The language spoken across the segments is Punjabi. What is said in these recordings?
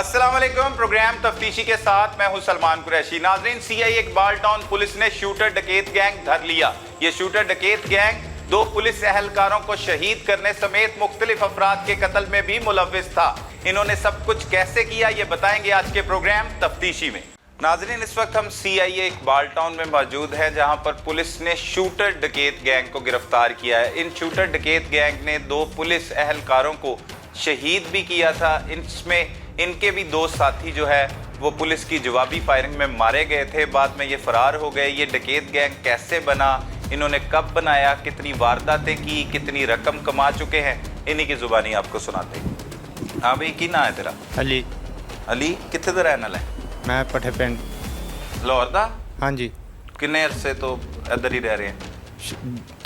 अस्सलाम वालेकुम। प्रोग्राम तफ्तीशी के साथ मैं हूं सलमान कुरैशी। नाजरीन, सीआई इकबाल टाउन पुलिस ने शूटर डकैत गैंग धर लिया। ये शूटर डकैत गैंग 2 पुलिस एहलकारों को शहीद करने समेत मुख्तलिफ अफराद के कत्ल में भी मुलव्विस था। इन्होंने सब कुछ कैसे किया ये बताएंगे आज के प्रोग्राम तफ्तीशी में। नाजरीन, इस वक्त हम सीआईए इकबाल टाउन में मौजूद हैं, जहां पर पुलिस ने शूटर डकैत गैंग को गिरफ्तार किया है। इन शूटर डकैत गैंग ने 2 पुलिस एहलकारों को शहीद भी किया था। इसमें इनके भी 2 साथी जो है वो पुलिस की जवाबी फायरिंग में मारे गए थे। बाद में ये फरार हो गए। ये डकैत गैंग कैसे बना, इन्होंने कब बनाया, कितनी वारदातें की, कितनी रकम कमा चुके हैं, इन्हीं की जुबानी आपको सुनाते हैं। हाँ भाई, की ना है तेरा? अली। अली कितने का रहने वाला है? मैं पठे पिंड लाहौर का। हाँ जी। किन्ने अरसे तो इधर ही रह रहे हैं?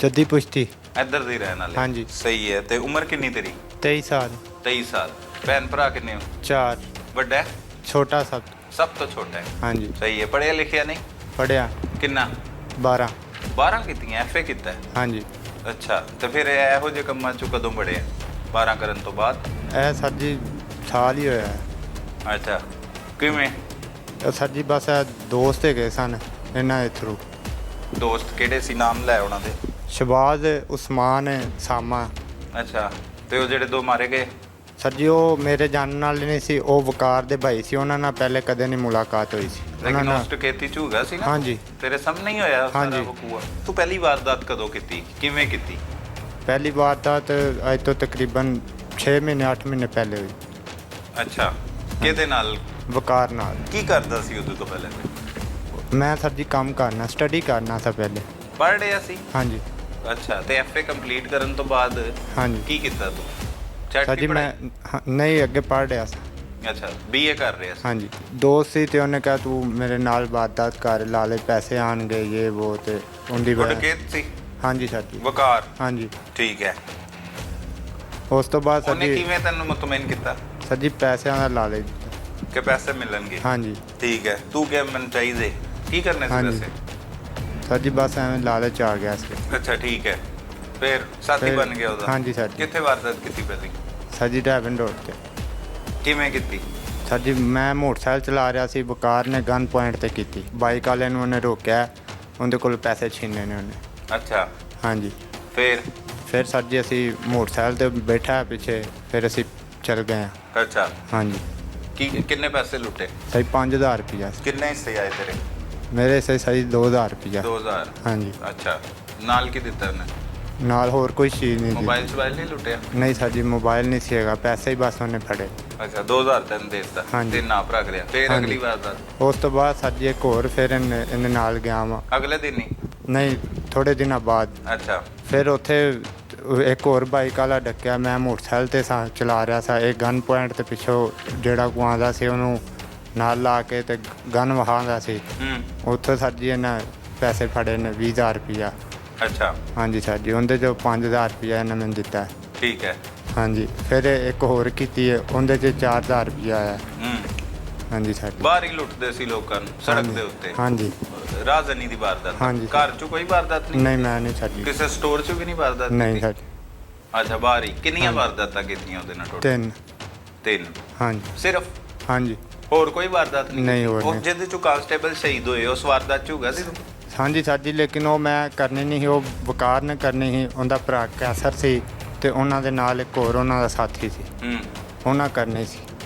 जद्दी पुश्ती इधर ही रहने वाले। हाँ जी। सही है। ते उम्र कितनी तेरी? 23 साल। 23 साल। भैन भरा कितने हो? 4। बड़ा है? छोटा सब। सब तो छोटा है। हाँ जी। सही है। पढ़िया लिखिया नहीं? पढ़िया। किन्ना? 12। 12 की एफ ए किता है? हाँ जी। अच्छा, तो फिर ਇਹੋ ਜਿਹੇ ਕੰਮਾਂ ਚੋਂ ਕਦੋਂ ਬੜੇ ਆ? 12 ਕਰਨ ਤੋਂ ਬਾਅਦ? ਇਹ ਸਰ ਜੀ ਸਾਲ ਹੀ ਹੋਇਆ ਹੈ। ਅੱਛਾ, ਕਿਵੇਂ? ਸਰ ਜੀ ਬਸ ਇਹ ਦੋਸਤ ਹੈਗੇ ਸਨ ਇਹਨਾਂ ਦੇ ਥਰੂ। ਦੋਸਤ ਕਿਹੜੇ ਸੀ? ਨਾਮ ਲੈ ਉਹਨਾਂ ਦੇ। ਸ਼ਬਾਜ਼, ਉਸਮਾਨ, ਸਾਮਾ। ਅੱਛਾ, ਤੇ ਉਹ ਜਿਹੜੇ 2 ਮਾਰੇ ਗਏ? ਸਰ ਜੀ ਉਹ ਮੇਰੇ ਜਾਣਨ ਨਾਲ ਨਹੀਂ ਸੀ, ਉਹ ਵਕਾਰ ਦੇ ਭਾਈ ਸੀ। ਉਹਨਾਂ ਨਾਲ ਪਹਿਲੇ ਕਦੇ ਨਹੀਂ ਮੁਲਾਕਾਤ ਹੋਈ ਸੀ। ਲੇਕਿਨ ਉਸ ਟਕੇਤੀ ਝੂਗਾ ਸੀ ਨਾ? ਹਾਂਜੀ। ਤੇਰੇ ਸਾਹਮਣੇ ਹੀ ਹੋਇਆ ਸਾਰਾ ਹਾਂਜੀ। ਵਕੂਆ। ਤੂੰ ਪਹਿਲੀ ਵਾਰਦਾਤ ਕਦੋਂ ਕੀਤੀ, ਕਿਵੇਂ ਕੀਤੀ? ਪਹਿਲੀ ਵਾਰਦਾਤ ਅੱਜ ਤੋਂ ਤਕਰੀਬਨ 6 ਮਹੀਨੇ 8 ਮਹੀਨੇ ਪਹਿਲੇ ਹੋਈ। ਅੱਛਾ, ਕਿਹਦੇ ਨਾਲ? ਵਕਾਰ ਨਾਲ। ਕੀ ਕਰਦਾ ਸੀ ਉਦੋਂ ਤੋਂ ਪਹਿਲੇ? ਮੈਂ ਸਰ ਜੀ ਕੰਮ ਕਰਨਾ, ਸਟੱਡੀ ਕਰਨਾ ਸੀ ਪਹਿਲੇ। ਪੜ੍ਹ ਰਿਹਾ ਸੀ? ਹਾਂਜੀ। ਅੱਛਾ, ਤੇ ਐਫ ਏ ਕੰਪਲੀਟ ਕਰਨ ਤੋਂ ਬਾਅਦ ਹਾਂਜੀ। ਕੀ ਕੀਤਾ ਤੂੰ? ਸਰ ਜੀ ਮੈਂ ਨਹੀਂ ਅੱਗੇ ਪੜ੍ਹ ਰਿਹਾ ਸੀ। ਅੱਛਾ, ਬੀਏ ਕਰ ਰਿਹਾ ਸੀ? ਹਾਂਜੀ। ਦੋਸਤ ਸੀ ਤੇ ਉਹਨੇ ਕਿਹਾ ਤੂੰ ਮੇਰੇ ਨਾਲ ਵਾਰਦਾਤ ਕਰ, ਲਾਲੇ ਪੈਸੇ ਆਣਗੇ ਇਹ ਉਹ, ਤੇ ਉਹਦੀ ਉਹ ਡਕੈਤ ਸੀ? ਹਾਂਜੀ ਸਰ ਜੀ। ਵਕਾਰ? ਹਾਂਜੀ। ਠੀਕ ਹੈ। ਉਸ ਤੋਂ ਬਾਅਦ ਸਰ ਉਹਨੇ ਜੀ ਕਿਵੇਂ ਤੈਨੂੰ ਮੁਤਮਈਨ ਕੀਤਾ ਸਰ ਜੀ ਪੈਸਿਆਂ ਦਾ ਲਾਲੇ ਦਿੱਤਾ। ਕਿ ਪੈਸੇ ਮਿਲਣਗੇ? ਹਾਂਜੀ। ਠੀਕ ਹੈ। ਤੂੰ ਕਿਹਾ ਮੈਨੂੰ ਚਾਹੀਦੇ, ਕੀ ਕਰਨੇ ਸੀ ਹਾਂਜੀ। ਪੈਸੇ? ਸਰ ਜੀ ਬਸ ਐਵੇਂ ਲਾਲਚ ਆ ਗਿਆ ਸੀ। ਅੱਛਾ, ਠੀਕ ਹੈ। ਫਿਰ ਸਾਥੀ ਫਿਰ- ਬਣ ਗਿਆ ਉਹਦਾ? ਹਾਂਜੀ ਸਰ ਜੀ। ਕਿੱਥੇ ਵਾਰਦਾਤ ਕੀਤੀ ਪਹਿਲੀ? ਸਰ ਜੀ ਡਰਾਈਵਿੰਗ ਰੋਡ ਤੇ। ਕਿਵੇਂ ਕੀਤੀ? ਸਰ ਜੀ ਮੈਂ ਮੋਟਰਸਾਈਕਲ ਚਲਾ ਰਿਹਾ ਸੀ, ਵਕਾਰ ਨੇ ਗਨ ਪੁਆਇੰਟ ਤੇ ਕੀਤੀ। ਬਾਈਕ ਵਾਲੇ ਨੂੰ ਉਹਨੇ ਰੋਕਿਆ, ਉਹਦੇ ਕੋਲ ਪੈਸੇ ਛੀਨੇ ਨੇ ਉਹਨੇ। ਅੱਛਾ, ਹਾਂਜੀ। ਫਿਰ ਸਰ ਜੀ ਅਸੀਂ ਮੋਟਰਸਾਈਕਲ ਤੇ ਬੈਠਾ ਪਿੱਛੇ, ਫਿਰ ਅਸੀਂ ਚੱਲ ਗਏ ਹਾਂ। ਅੱਛਾ, ਹਾਂਜੀ। ਕਿੰਨੇ ਪੈਸੇ ਲੁੱਟੇ? ਸਹੀ 5000 ਰੁਪਇਆ। ਕਿੰਨੇ ਹਿੱਸੇ ਆਏ ਤੇਰੇ? ਮੇਰੇ ਸਹੀ 2000 ਰੁਪਇਆ। 2000? ਹਾਂਜੀ। ਅੱਛਾ, ਨਾਲ ਕੀ ਦਿੱਤਾ ਉਹਨੇ? ਨਾਲ ਹੋਰ ਕੋਈ ਚੀਜ਼ ਨਹੀਂ ਮੋਬਾਈਲ ਸੀ। ਨਹੀਂ ਲੁੱਟਿਆ? ਨਹੀਂ ਸਰ ਜੀ ਮੋਬਾਈਲ ਨਹੀਂ ਸੀਗਾ, ਪੈਸੇ ਹੀ ਬਸ ਉਹਨੇ ਫੜੇ। ਅੱਛਾ, 2000 ਤੈਨੂੰ ਦੇ ਦਿੱਤਾ? ਹਾਂਜੀ। ਤੇ ਨਾਪ ਰੱਖ ਲਿਆ। ਫਿਰ ਹਾਂਜੀ। ਅਗਲੀ ਵਾਰਦਾਤ? ਉਸ ਤੋਂ ਬਾਅਦ ਸਰ ਜੀ ਇੱਕ ਹੋਰ, ਫਿਰ ਇਹਨੇ ਨਾਲ ਗਿਆ ਵਾ। ਅਗਲੇ ਦਿਨ ਹੀ? ਨਹੀਂ, ਥੋੜੇ ਦਿਨਾਂ ਬਾਅਦ। ਅੱਛਾ। ਫਿਰ ਉੱਥੇ ਇੱਕ ਹੋਰ ਬਾਈਕ ਵਾਲਾ ਡੱਕਿਆ। ਮੈਂ ਮੋਟਰਸਾਈਕਲ ਤੇ ਚਲਾ ਰਿਹਾ ਸੀ। ਇਹ ਗਨ ਪੁਆਇੰਟ ਤੇ ਪਿੱਛੋਂ ਜਿਹੜਾ ਕੋ ਆਉਂਦਾ ਸੀ ਉਹਨੂੰ ਨਾਲ ਲਾ ਕੇ ਤੇ ਗਨ ਵਹਾਉਂਦਾ ਸੀ। ਉੱਥੋਂ ਸਰ ਜੀ ਇਹਨਾਂ ਪੈਸੇ ਫੜੇ ਨੇ 20000 ਰੁਪਇਆ। ਅੱਛਾ। ਹਾਂਜੀ ਸਰ ਜੀ, ਉਹਦੇ 'ਚੋਂ 5000 ਰੁਪਇਆ ਇਹਨਾਂ ਮੈਨੂੰ ਦਿੱਤਾ। ਠੀਕ ਹੈ। ਹਾਂਜੀ। ਫਿਰ ਇੱਕ ਹੋਰ ਕੀਤੀ ਹੈ, ਉਹਦੇ 'ਚ 4000 ਰੁਪਇਆ ਆਇਆ। ਹਾਂਜੀ ਸਰ ਜੀ। ਬਾਹਰ ਹੀ ਲੁੱਟਦੇ ਸੀ ਲੋਕਾਂ ਨੂੰ ਸੜਕ ਹਾਂਜੀ। ਦੇ ਉੱਤੇ? ਹਾਂਜੀ। ਰਾਜ਼ਨੀ ਦੀ ਵਾਰਦਾਤ? ਹਾਂਜੀ। ਘਰ 'ਚ ਕੋਈ ਵਾਰਦਾਤ ਨਹੀਂ? ਨਹੀਂ ਮੈਂ ਨਹੀਂ ਸਰ ਜੀ। ਕਿਸੇ ਸਟੋਰ 'ਚ ਵੀ ਨਹੀਂ ਵਾਰਦਾਤ? ਨਹੀਂ ਸਰ ਜੀ। ਅੱਛਾ, ਬਾਹਰ ਹੀ। ਕਿੰਨੀਆਂ ਹਾਂਜੀ। ਵਾਰਦਾਤਾਂ ਕੀਤੀਆਂ ਉਹਦੇ ਨਾਲ ਟੋਟਲ? 3। 3? ਹਾਂਜੀ। ਸਿਰਫ? ਹਾਂਜੀ। ਹੋਰ ਕੋਈ ਵਾਰਦਾਤ ਨਹੀਂ? ਨਹੀਂ, ਹੋਰ ਉਹ ਨਹੀਂ। ਜਿਹਦੇ 'ਚੋਂ ਕਾਂਸਟੇਬਲ ਸ਼ਹੀਦ ਹੋਏ ਉਸ ਵਾਰਦਾਤ 'ਚ ਹੋਗਾ ਸੀ ਤੂੰ? ਹਾਂਜੀ ਸਰ ਜੀ, ਲੇਕਿਨ ਉਹ ਮੈਂ ਕਰਨੀ ਨਹੀਂ ਸੀ, ਉਹ ਵਕਾਰ ਨੇ ਕਰਨੀ ਸੀ। ਉਹਦਾ ਭਰਾ ਕੈਸਰ ਸੀ ਤੇ ਉਹਨਾਂ ਦੇ ਨਾਲ ਇੱਕ ਹੋਰ ਉਹਨਾਂ ਦਾ ਸਾਥੀ ਸੀ, ਉਹਨਾਂ ਕਰਨੀ ਸੀ।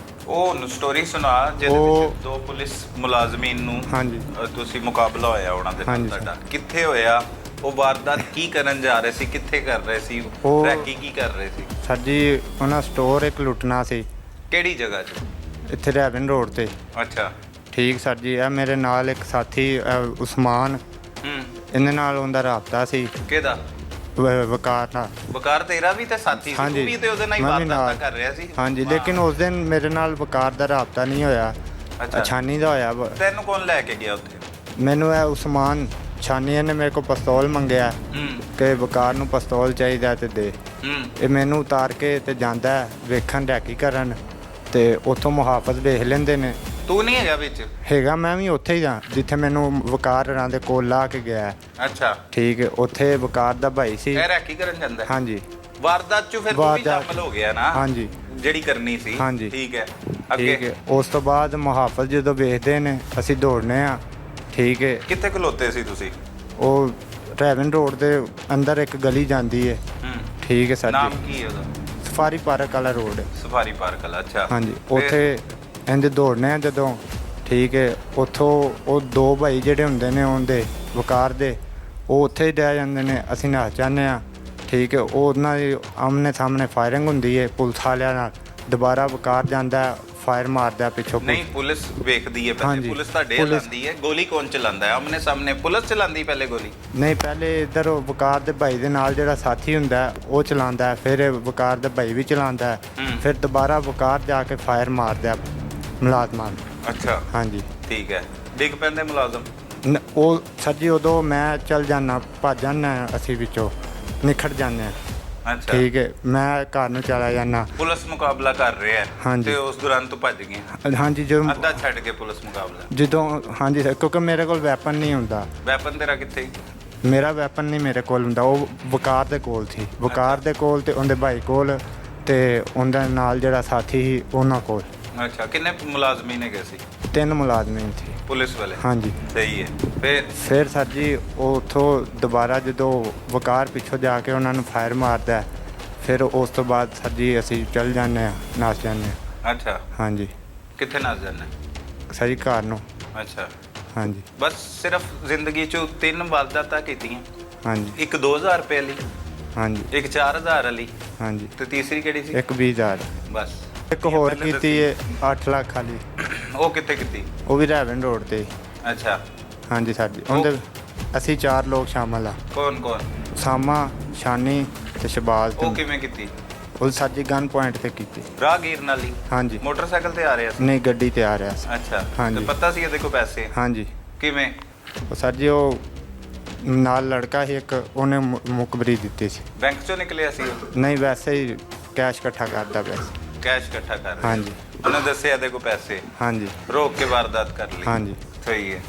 ਉਹ ਸਟੋਰੀ ਸੁਣਾ ਜਿਹਦੇ ਵਿੱਚ 2 ਪੁਲਿਸ ਮੁਲਾਜ਼ਮੀਨ ਨੂੰ ਹਾਂਜੀ। ਤੁਸੀਂ ਮੁਕਾਬਲਾ ਹੋਇਆ ਉਹਨਾਂ ਦੇ ਨਾਲ ਹਾਂਜੀ। ਤੁਹਾਡਾ, ਕਿੱਥੇ ਹੋਇਆ? ਉਹ ਵਾਰਦਾਤ ਕੀ ਕਰਨ ਜਾ ਰਹੇ ਸੀ? ਕਿੱਥੇ ਕਰ ਰਹੇ ਸੀ? ਉਹ- ਰੈਕੀ ਕੀ ਕਰ ਰਹੇ ਸੀ? ਸਰ ਜੀ ਉਹਨਾਂ ਸਟੋਰ ਇੱਕ ਲੁੱਟਣਾ ਸੀ ਕਿਹੜੀ ਜਗ੍ਹਾ 'ਚ? ਇੱਥੇ ਰੈਵਨ ਰੋਡ ਤੇ। ਅੱਛਾ। ਠੀਕ ਸਰ ਜੀ। ਇਹ ਮੇਰੇ ਨਾਲ ਇੱਕ ਸਾਥੀ ਉਸਮਾਨ, ਇਹਦੇ ਨਾਲ ਉਹਦਾ ਰਾਬਤਾ ਸੀ। ਕਿਹਦਾ? ਵਕਾਰ ਨਾਲ। ਵਕਾਰ ਤੇਰਾ ਵੀ ਤੇ ਸਾਥੀ ਸੀ? ਹਾਂਜੀ। ਤੂੰ ਵੀ ਤੇ ਉਹਦੇ ਨਾਲ ਹੀ ਮੈਂ ਵੀ ਵਾਰਦਾਤਾਂ ਨਾਲ। ਕਰ ਰਿਹਾ ਸੀ? ਹਾਂਜੀ, ਲੇਕਿਨ ਉਸ ਦਿਨ ਮੇਰੇ ਨਾਲ ਵਕਾਰ ਦਾ ਰਾਬਤਾ ਨਹੀਂ ਹੋਇਆ। ਅੱਛਾ। ਛਾਨੀ ਦਾ ਹੋਇਆ। ਤੈਨੂੰ ਕੌਣ ਲੈ ਕੇ ਗਿਆ ਉੱਥੇ? ਮੈਨੂੰ ਇਹ ਉਸਮਾਨ ਛਾਨੀਆ ਨੇ ਮੇਰੇ ਕੋਲ ਪਿਸਤੌਲ ਮੰਗਿਆ ਕਿ ਵਕਾਰ ਨੂੰ ਪਿਸਤੌਲ ਚਾਹੀਦਾ ਤੇ ਦੇ। ਇਹ ਮੈਨੂੰ ਉਤਾਰ ਕੇ ਤੇ ਜਾਂਦਾ ਵੇਖਣ ਰੈਕੀ ਕਰਨ, ਤੇ ਉੱਥੋਂ ਮੁਹਾਫਜ਼ ਵੇਖ ਲੈਂਦੇ ਨੇ। ਤੂੰ ਨਹੀਂ ਹੈਗਾ ਵਿੱਚ? ਹੈਗਾ, ਮੈਂ ਵੀ ਉੱਥੇ ਹੀ ਹਾਂ ਜਿੱਥੇ ਮੈਨੂੰ ਵਕਾਰ ਰਾਂ ਦੇ ਕੋਲ ਲਾ ਕੇ ਗਿਆ। ਅੱਛਾ, ਠੀਕ ਹੈ। ਉੱਥੇ ਵਕਾਰ ਦਾ ਭਾਈ ਸੀ। ਇਹ ਰੈਕੀ ਕਰਨ ਜਾਂਦਾ? ਹਾਂਜੀ। ਵਾਰਦਾਤ 'ਚ ਫਿਰ ਤੂੰ ਵੀ ਸ਼ਾਮਲ ਹੋ ਗਿਆ ਨਾ? ਹਾਂਜੀ। ਜਿਹੜੀ ਕਰਨੀ ਸੀ? ਹਾਂਜੀ। ਠੀਕ ਹੈ। ਅੱਗੇ? ਠੀਕ ਹੈ। ਉਸ ਤੋਂ ਬਾਅਦ ਮੁਹਾਫਿਜ਼ ਜਦੋਂ ਵੇਖਦੇ ਨੇ ਅਸੀਂ ਦੌੜਨੇ ਆ। ਠੀਕ ਹੈ। ਕਿੱਥੇ ਖਲੋਤੇ ਸੀ ਤੁਸੀਂ? ਉਹ ਰੈਵਨ ਰੋਡ ਦੇ ਅੰਦਰ ਇੱਕ ਗਲੀ ਜਾਂਦੀ ਹੈ। ਠੀਕ ਹੈ ਸਰ ਨਾਮ ਜੀ। ਕੀ ਹੈ ਉਹਦਾ? ਸਫਾਰੀ ਪਾਰਕ ਵਾਲਾ ਰੋਡ ਹੈ। ਸਫਾਰੀ ਪਾਰਕ ਵਾਲਾ, ਅੱਛਾ। ਹਾਂਜੀ, ਫਿਰ? ਉੱਥੇ ਇੰਜ ਦੌੜਨੇ ਆ ਜਦੋਂ। ਠੀਕ ਹੈ। ਉੱਥੋਂ ਉਹ ਦੋ ਭਾਈ ਜਿਹੜੇ ਹੁੰਦੇ ਨੇ ਉਹਦੇ ਵਕਾਰ ਦੇ, ਉਹ ਉੱਥੇ ਹੀ ਰਹਿ ਜਾਂਦੇ ਨੇ। ਅਸੀਂ ਨੱਸ ਜਾਂਦੇ ਆ। ਠੀਕ ਹੈ। ਉਹ ਉਹਨਾਂ ਦੀ ਆਮਨੇ ਸਾਹਮਣੇ ਫਾਇਰਿੰਗ ਹੁੰਦੀ ਹੈ ਪੁਲਿਸ ਵਾਲਿਆਂ ਨਾਲ। ਦੁਬਾਰਾ ਵਕਾਰ ਜਾਂਦਾ, ਫਾਇਰ ਮਾਰਦਾ ਪਿੱਛੋਂ। ਨਹੀਂ, ਪੁਲਿਸ ਵੇਖਦੀ ਹੈ ਪਹਿਲੇ। ਹਾਂਜੀ, ਪੁਲਿਸ ਤੁਹਾਡੇ ਪੁਲਿਸ- ਚਲਾਉਂਦੀ ਹੈ। ਗੋਲੀ ਕੌਣ ਚਲਾਉਂਦਾ ਹੈ? ਆਮਨੇ ਸਾਹਮਣੇ ਪੁਲਿਸ ਚਲਾਉਂਦੀ ਪਹਿਲੇ ਗੋਲੀ? ਨਹੀਂ, ਪਹਿਲੇ ਇੱਧਰ ਵਕਾਰ ਦੇ ਭਾਈ ਦੇ ਨਾਲ ਜਿਹੜਾ ਸਾਥੀ ਹੁੰਦਾ ਹੈ, ਉਹ ਚਲਾਉਂਦਾ ਹੈ। ਫਿਰ ਵਕਾਰ ਦੇ ਭਾਈ ਵੀ ਚਲਾਉਂਦਾ ਹੈ। ਫਿਰ ਦੁਬਾਰਾ ਵਕਾਰ ਜਾ ਕੇ ਫਾਇਰ ਮਾਰਦਾ ਮੁਲਾਜ਼ਮਾਂ ਨੂੰ। ਅੱਛਾ, ਹਾਂਜੀ। ਠੀਕ ਹੈ। ਡਿੱਗ ਪੈਂਦੇ ਮੁਲਾਜ਼ਮ? ਉਹ ਸਰ ਜੀ ਉਦੋਂ ਮੈਂ ਚੱਲ ਜਾਂਦਾ, ਭੱਜ ਜਾਂਦਾ, ਅਸੀਂ ਵਿੱਚੋਂ ਨਿਖੜ ਜਾਂਦੇ ਹਾਂ। ਅੱਛਾ, ਠੀਕ ਹੈ। ਮੈਂ ਘਰ ਨੂੰ ਚਲਾ ਜਾਂਦਾ। ਪੁਲਿਸ ਮੁਕਾਬਲਾ ਕਰ ਰਿਹਾ ਹੈ ਹਾਂਜੀ। ਤੇ ਉਸ ਦੌਰਾਨ ਤੂੰ ਭੱਜ ਗਿਆ? ਹਾਂਜੀ, ਜਦੋਂ ਅੱਧਾ ਛੱਡ ਕੇ ਪੁਲਿਸ ਮੁਕਾਬਲਾ? ਜਦੋਂ ਹਾਂਜੀ ਸਰ, ਕਿਉਂਕਿ ਮੇਰੇ ਕੋਲ ਵੈਪਨ ਨਹੀਂ ਹੁੰਦਾ। ਵੈਪਨ ਤੇਰਾ ਕਿੱਥੇ? ਮੇਰਾ ਵੈਪਨ ਨਹੀਂ ਮੇਰੇ ਕੋਲ ਹੁੰਦਾ। ਉਹ ਵਕਾਰ ਦੇ ਕੋਲ ਸੀ। ਵਕਾਰ ਦੇ ਕੋਲ ਤੇ ਉਹਦੇ ਭਾਈ ਕੋਲ ਤੇ ਉਹਦੇ ਨਾਲ ਜਿਹੜਾ ਸਾਥੀ ਸੀ ਉਹਨਾਂ ਕੋਲ। ਅੱਛਾ, ਕਿੰਨੇ ਮੁਲਾਜ਼ਮੀ ਨੇ ਗਏ ਸੀ? 3 ਮੁਲਾਜ਼ਮੀਨ ਸੀ। ਪੁਲਿਸ ਵਾਲੇ? ਹਾਂਜੀ। ਸਹੀ ਹੈ। ਫਿਰ ਸਰ ਜੀ ਉਹ ਉੱਥੋਂ ਦੁਬਾਰਾ ਜਦੋਂ ਵਕਾਰ ਪਿੱਛੋਂ ਜਾ ਕੇ ਉਹਨਾਂ ਨੂੰ ਫਾਇਰ ਮਾਰਦਾ ਹੈ, ਫਿਰ ਉਸ ਤੋਂ ਬਾਅਦ ਸਰ ਜੀ ਅਸੀਂ ਚੱਲ ਜਾਂਦੇ ਹਾਂ, ਨੱਸ ਜਾਂਦੇ ਹਾਂ। ਅੱਛਾ, ਹਾਂਜੀ ਕਿੱਥੇ ਨੱਸ ਜਾਣਾ? ਸਰ ਜੀ ਘਰ ਨੂੰ। ਅੱਛਾ, ਹਾਂਜੀ। ਬਸ ਸਿਰਫ ਜ਼ਿੰਦਗੀ 'ਚ 3 ਵਾਰਦਾਤਾਂ ਕੀਤੀਆਂ? ਹਾਂਜੀ। ਇੱਕ 2000 ਰੁਪਏ ਲਈ, ਹਾਂਜੀ। ਇੱਕ 4000 ਵਾਲੀ, ਹਾਂਜੀ। ਤੇ ਤੀਸਰੀ ਕਿਹੜੀ ਸੀ? ਇੱਕ 20,000। ਬਸ। ਇੱਕ ਹੋਰ ਪਹਿਲੇ ਕੀਤੀ ਹੈ 8 ਲੱਖ ਵਾਲੀ। ਉਹ ਕਿੱਥੇ ਕੀਤੀ? ਉਹ ਵੀ ਰੈਵਨ ਰੋਡ ਤੇ। ਅੱਛਾ, ਹਾਂਜੀ ਸਰ ਜੀ। ਉਹਦੇ ਅਸੀਂ 4 ਲੋਕ ਸ਼ਾਮਲ ਆ। ਕੌਣ ਕੌਣ? ਸਾਮਾ, ਸ਼ਾਨੀ ਤੇ ਸ਼ਬਾਜ਼। ਉਹ ਕਿਵੇਂ ਕੀਤੀ? ਉਹ ਸਰ ਜੀ ਗਨ ਪੁਆਇੰਟ ਤੇ ਕੀਤੀ। ਰਾਹਗੀਰ ਨਾਲ ਹੀ? ਹਾਂਜੀ। ਮੋਟਰਸਾਈਕਲ ਤੇ ਆ ਰਿਹਾ ਸੀ? ਨਹੀਂ, ਗੱਡੀ ਤੇ ਆ ਰਿਹਾ ਸੀ। ਅੱਛਾ, ਹਾਂਜੀ। ਤੇ ਪਤਾ ਸੀ ਇਹਦੇ ਕੋਲ ਪੈਸੇ? ਹਾਂਜੀ। ਕਿਵੇਂ? ਉਹ ਸਰ ਜੀ ਉਹ ਨਾਲ ਲੜਕਾ ਸੀ ਇੱਕ, ਉਹਨੇ ਮੁਖਬਰੀ ਦਿੱਤੀ ਸੀ। ਬੈਂਕ 'ਚੋਂ ਨਿਕਲਿਆ ਸੀ ਉਹ? ਨਹੀਂ, ਵੈਸੇ ਹੀ ਕੈਸ਼ ਇਕੱਠਾ ਕਰਦਾ ਪਿਆ ਸੀ। ਕੈਸ਼ ਇਕੱਠਾ ਕਰ ਰਿਹਾ? ਹਾਂਜੀ। ਉਹਨੇ ਦੱਸਿਆ ਇਹਦੇ ਕੋਲ ਪੈਸੇ? ਹਾਂਜੀ। ਰੋਕ ਕੇ ਵਾਰਦਾਤ ਕਰ ਲਈ? ਹਾਂਜੀ। ਸਹੀ ਹੈ।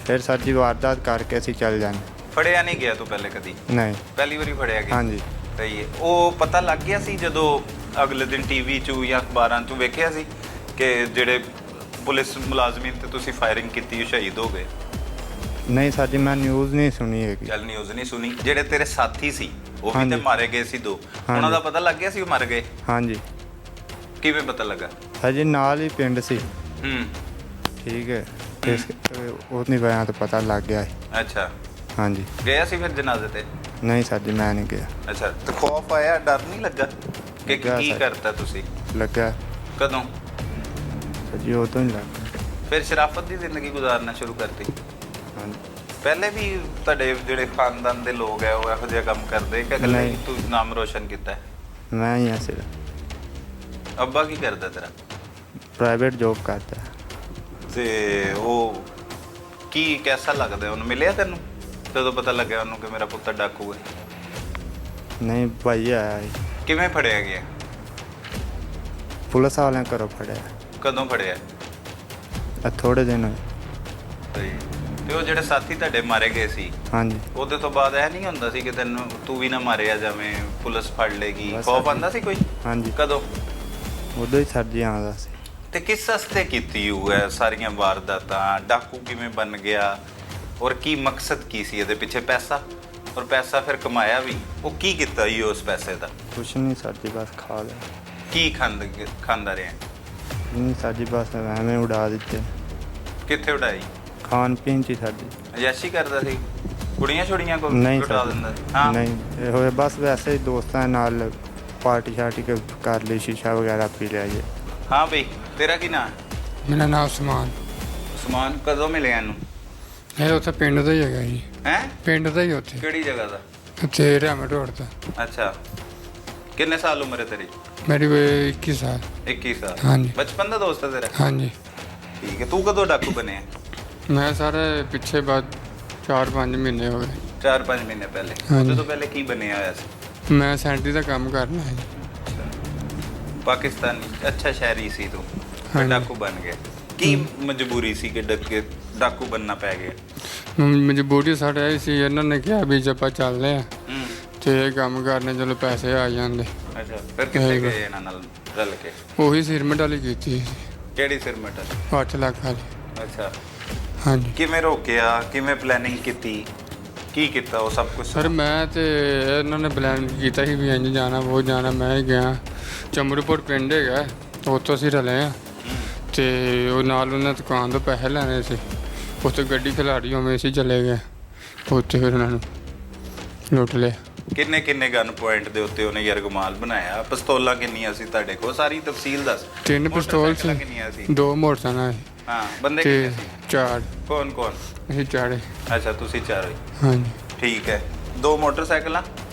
ਫਿਰ ਸਰ ਜੀ ਵਾਰਦਾਤ ਕਰਕੇ ਅਸੀਂ ਚੱਲ ਜਾਂਦੇ। ਫੜਿਆ ਨਹੀਂ ਗਿਆ ਤੂੰ ਪਹਿਲੇ ਕਦੀ? ਨਹੀਂ। ਪਹਿਲੀ ਵਾਰੀ ਫੜਿਆ ਗਿਆ? ਹਾਂਜੀ। ਸਹੀ ਹੈ। ਉਹ ਪਤਾ ਲੱਗ ਗਿਆ ਸੀ ਜਦੋਂ ਅਗਲੇ ਦਿਨ ਟੀਵੀ 'ਚ ਜਾਂ ਅਖਬਾਰਾਂ 'ਚ ਵੇਖਿਆ ਸੀ ਕਿ ਜਿਹੜੇ ਪੁਲਿਸ ਮੁਲਾਜ਼ਮੀਨ ਤੇ ਤੁਸੀਂ ਫਾਇਰਿੰਗ ਕੀਤੀ ਉਹ ਸ਼ਹੀਦ ਹੋ ਗਏ? ਨਹੀਂ ਸਰ ਜੀ, ਮੈਂ ਨਿਊਜ਼ ਨਹੀਂ ਸੁਣੀ ਹੈਗੀ। ਚੱਲ, ਨਿਊਜ਼ ਨਹੀਂ ਸੁਣੀ। ਜਿਹੜੇ ਤੇਰੇ ਸਾਥੀ ਸੀ ਉਹ ਵੀ ਹਾਂਜੀ। ਤੇ ਮਾਰੇ ਗਏ ਸੀ 2। ਉਹਨਾਂ ਹਾਂਜੀ। ਦਾ ਪਤਾ ਲੱਗ ਗਿਆ ਸੀ ਉਹ ਮਰ ਗਏ? ਹਾਂਜੀ। ਕਿਵੇਂ ਪਤਾ ਲੱਗਾ? ਸਰ ਜੀ ਨਾਲ ਹੀ ਪਿੰਡ ਸੀ। ਠੀਕ ਹੈ। ਉਹਦੀ ਵਜ੍ਹਾ ਤੋਂ ਪਤਾ ਲੱਗ ਗਿਆ ਸੀ। ਅੱਛਾ। ਹਾਂਜੀ। ਗਿਆ ਸੀ ਫਿਰ ਜਨਾਜ਼ੇ ਤੇ? ਨਹੀਂ ਸਰ ਜੀ, ਮੈਂ ਨਹੀਂ ਗਿਆ। ਅੱਛਾ, ਤੇ ਖੌਫ ਆਇਆ, ਡਰ ਨਹੀਂ ਲੱਗਾ ਕਿ ਲੱਗਾ ਕੀ ਸਰ। ਕਰਤਾ ਤੁਸੀਂ? ਲੱਗਾ ਕਦੋਂ? ਸਰ ਜੀ ਉਦੋਂ ਹੀ ਲੱਗਾ। ਫਿਰ ਸ਼ਰਾਫਤ ਦੀ ਜ਼ਿੰਦਗੀ ਗੁਜ਼ਾਰਨਾ ਸ਼ੁਰੂ ਕਰਤੀ? ਹਾਂਜੀ। ਪਹਿਲੇ ਵੀ ਤੁਹਾਡੇ ਜਿਹੜੇ ਖਾਨਦਾਨ ਦੇ ਲੋਕ ਹੈ ਉਹ ਇਹੋ ਜਿਹਾ ਕੰਮ ਕਰਦੇ ਕਿ ਅਗਲੇ ਨਹੀਂ। ਤੂੰ ਨਾਮ ਰੋਸ਼ਨ ਕੀਤਾ ਹੈ? ਮੈਂ ਹੀ ਹਾਂ ਸਿਰਫ। ਅੱਬਾ ਕੀ ਕਰਦਾ ਤੇਰਾ? ਪ੍ਰਾਈਵੇਟ ਜੋਬ ਕਰਦਾ। ਤੇ ਉਹ ਕੀ ਕੈਸਾ ਲੱਗਦਾ? ਉਹਨੂੰ ਮਿਲਿਆ ਤੈਨੂੰ ਜਦੋਂ ਪਤਾ ਲੱਗਿਆ ਉਹਨੂੰ ਕਿ ਮੇਰਾ ਪੁੱਤਰ ਡਾਕੂ ਹੈ? ਨਹੀਂ, ਭਾਈ ਆਇਆ ਸੀ। ਕਿਵੇਂ ਫੜਿਆ ਗਿਆ? ਪੁਲਿਸ ਵਾਲਿਆਂ ਘਰੋਂ ਫੜਿਆ। ਕਦੋਂ ਫੜਿਆ? ਥੋੜੇ ਦਿਨ ਹੋਏ। ਸਹੀ। ਤੇ ਉਹ ਜਿਹੜੇ ਸਾਥੀ ਤੁਹਾਡੇ ਮਾਰੇ ਗਏ ਸੀ ਹਾਂਜੀ। ਉਹਦੇ ਤੋਂ ਬਾਅਦ ਇਹ ਨਹੀਂ ਹੁੰਦਾ ਸੀ ਕਿ ਤੈਨੂੰ ਤੂੰ ਵੀ ਨਾ ਮਾਰਿਆ ਜਾਵੇਂ, ਪੁਲਿਸ ਫੜ ਲੇਗੀ? ਬਸ ਖੌਫ ਆਉਂਦਾ ਸੀ ਕੋਈ? ਹਾਂਜੀ। ਕਦੋਂ? ਉਦੋਂ ਹੀ ਸਰ ਜੀ ਆਉਂਦਾ ਸੀ। ਤੇ ਕਿਸ ਵਾਸਤੇ ਕੀਤੀ ਹੋਊ ਹੈ ਸਾਰੀਆਂ ਵਾਰਦਾਤਾਂ? ਡਾਕੂ ਕਿਵੇਂ ਬਣ ਗਿਆ ਔਰ ਕੀ ਮਕਸਦ ਕੀ ਸੀ ਇਹਦੇ ਪਿੱਛੇ? ਪੈਸਾ? ਔਰ ਪੈਸਾ ਫਿਰ ਕਮਾਇਆ ਵੀ? ਉਹ ਕੀ ਕੀਤਾ ਹੀ ਉਸ ਪੈਸੇ ਦਾ? ਕੁਛ ਨਹੀਂ ਸਰ ਜੀ, ਬਸ ਖਾ ਲਿਆ। ਕੀ ਖਾਂਦਾ ਰਿਹਾ? ਨਹੀਂ ਸਰ ਜੀ, ਬਸ ਐਵੇਂ ਉਡਾ ਦਿੱਤੇ। ਕਿੱਥੇ ਉਡਾਈ? ਖਾਣ ਪੀਣ ਚ ਹੀ ਸਰ ਜੀ। ਅਯਾਸ਼ੀ ਕਰਦਾ ਸੀ? ਕੁੜੀਆਂ ਛੋੜੀਆਂ ਕੋਲ ਨਹੀਂ ਉਡਾ ਸਰ ਦਿੰਦਾ ਸੀ? ਹਾਂ। ਨਹੀਂ, ਇਹ ਹੋਏ ਬਸ ਵੈਸੇ ਹੀ ਦੋਸਤਾਂ ਨਾਲ ਪਾਰਟੀ ਸ਼ਾਰਟੀ ਕਰ ਲਈ, ਸ਼ੀਸ਼ਾ ਵਗੈਰਾ ਪੀ ਲਿਆ ਜੀ। ਹਾਂ ਬਈ, ਤੇਰਾ ਕੀ ਨਾਂ? ਮੇਰਾ ਨਾਮ ਉਸਮਾਨ। ਉਸਮਾਨ, ਕਦੋਂ ਮਿਲਿਆ ਇਹਨੂੰ? ਇਹ ਉੱਥੇ ਪਿੰਡ ਦਾ ਹੀ ਹੈਗਾ ਜੀ। ਹੈ? ਪਿੰਡ ਦਾ ਹੀ ਉੱਥੇ। ਕਿਹੜੀ ਜਗ੍ਹਾ ਦਾ? ਉੱਥੇ ਰੈਮਟ ਰੋਡ ਦਾ। ਅੱਛਾ। ਕਿੰਨੇ ਸਾਲ ਉਮਰ ਹੈ ਤੇਰੀ? ਮੇਰੀ 21 ਸਾਲ। 21 ਸਾਲ? ਹਾਂਜੀ। ਬਚਪਨ ਦਾ ਦੋਸਤ ਹੈ ਤੇਰਾ? ਹਾਂਜੀ। ਠੀਕ ਹੈ। ਤੂੰ ਕਦੋਂ ਡਾਕੂ ਬਣਿਆ? ਮੈਂ ਸਾਰੇ ਪਿੱਛੇ ਬਾਅਦ 4-5 ਮਹੀਨੇ ਹੋ ਗਏ। 4-5 ਮਹੀਨੇ ਪਹਿਲੇ? ਹਾਂਜੀ। ਉਹਦੇ ਤੋਂ ਪਹਿਲੇ ਕੀ ਬਣਿਆ ਹੋਇਆ ਸੀ? ਮੈਂ ਸੈਂਟਰੀ ਦਾ ਕੰਮ ਕਰਨਾ ਹੈ ਜੀ। ਪਾਕਿਸਤਾਨੀ? ਅੱਛਾ, ਸ਼ਹਿਰੀ ਸੀ ਤੂੰ, ਫਿਰ ਹਾਂਜੀ। ਡਾਕੂ ਬਣ ਗਿਆ। ਕੀ ਮਜਬੂਰੀ ਸੀ ਕਿ ਡਾਕੂ ਬਣਨਾ ਪੈ ਗਿਆ? ਮਜਬੂਰੀ ਸਾਡੇ ਆਈ ਸੀ, ਇਹਨਾਂ ਨੇ ਕਿਹਾ ਵੀ ਜੇ ਆਪਾਂ ਚੱਲਦੇ ਆ ਹੂੰ। ਤੇ ਇਹ ਕੰਮ ਕਰਨੇ ਚਲੋ ਪੈਸੇ ਆ ਜਾਂਦੇ। ਅੱਛਾ, ਫਿਰ ਕਿੱਥੇ ਗਏ ਇਹਨਾਂ ਨਾਲ ਰਲ ਕੇ? ਉਹੀ ਸਿਰਮਟ ਵਾਲੀ ਕੀਤੀ ਸੀ, ਕਿਹੜੀ ਸਿਰਮਟ? 8 ਲੱਖ ਵਾਲੀ। ਅੱਛਾ, ਹਾਂਜੀ ਕਿਵੇਂ ਰੋਕਿਆ, ਕਿਵੇਂ ਪਲੈਨਿੰਗ ਕੀਤੀ, ਕੀ ਕੀਤਾ ਉਹ ਸਭ ਕੁਝ? ਸਰ ਮੈਂ ਤੇ ਇਹਨਾਂ ਨੇ ਪਲਾਨ ਕੀਤਾ ਸੀ ਵੀ ਇੰਝ ਜਾਣਾ ਉਹ ਜਾਣਾ। ਮੈਂ ਹੀ ਗਿਆ, ਚਮਰੂਪੁਰ ਪਿੰਡ ਹੈਗਾ, ਉੱਥੋਂ ਅਸੀਂ ਰਲੇ ਆ ਤੇ ਉਹ ਨਾਲ ਉਹਨਾਂ ਦੁਕਾਨ ਤੋਂ ਪੈਸੇ ਲੈਣੇ ਸੀ। ਉੱਥੇ ਗੱਡੀ ਖਿਲਾੜੀ ਹੋਵੇਂ ਅਸੀਂ ਚਲੇ ਗਏ, ਉੱਥੇ ਫਿਰ ਉਹਨਾਂ ਨੂੰ ਲੁੱਟ ਲਿਆ। ਕਿੰਨੇ ਕਿੰਨੇ ਗਨ ਪੁਆਇੰਟ ਦੇ ਉੱਤੇ ਉਹਨੇ ਯਰਗਮਾਲ ਬਣਾਇਆ? ਪਿਸਤੌਲਾਂ ਕਿੰਨੀਆਂ ਸੀ ਤੁਹਾਡੇ ਕੋਲ? ਸਾਰੀ ਤਫਸੀਲ ਦੱਸ। 3 ਪਿਸਤੌਲ ਸੀ, ਮੋਟਰਸਾਈਕਲਾਂ ਕਿੰਨੀਆਂ ਸੀ? 2 ਮੋਟਰਸਾਈਕਲ ਸੀ ਹਾਂ, ਬੰਦੇ ਤੇ ਕਿੰਨੇ ਸੀ? 4 ਕੌਣ ਕੌਣ? ਅਸੀਂ ਚਾੜੇ। ਅੱਛਾ, ਤੁਸੀਂ ਚਾਰੋਂ ਹੀ? ਹਾਂਜੀ, ਠੀਕ ਹੈ। 2 ਮੋਟਰਸਾਈਕਲਾਂ,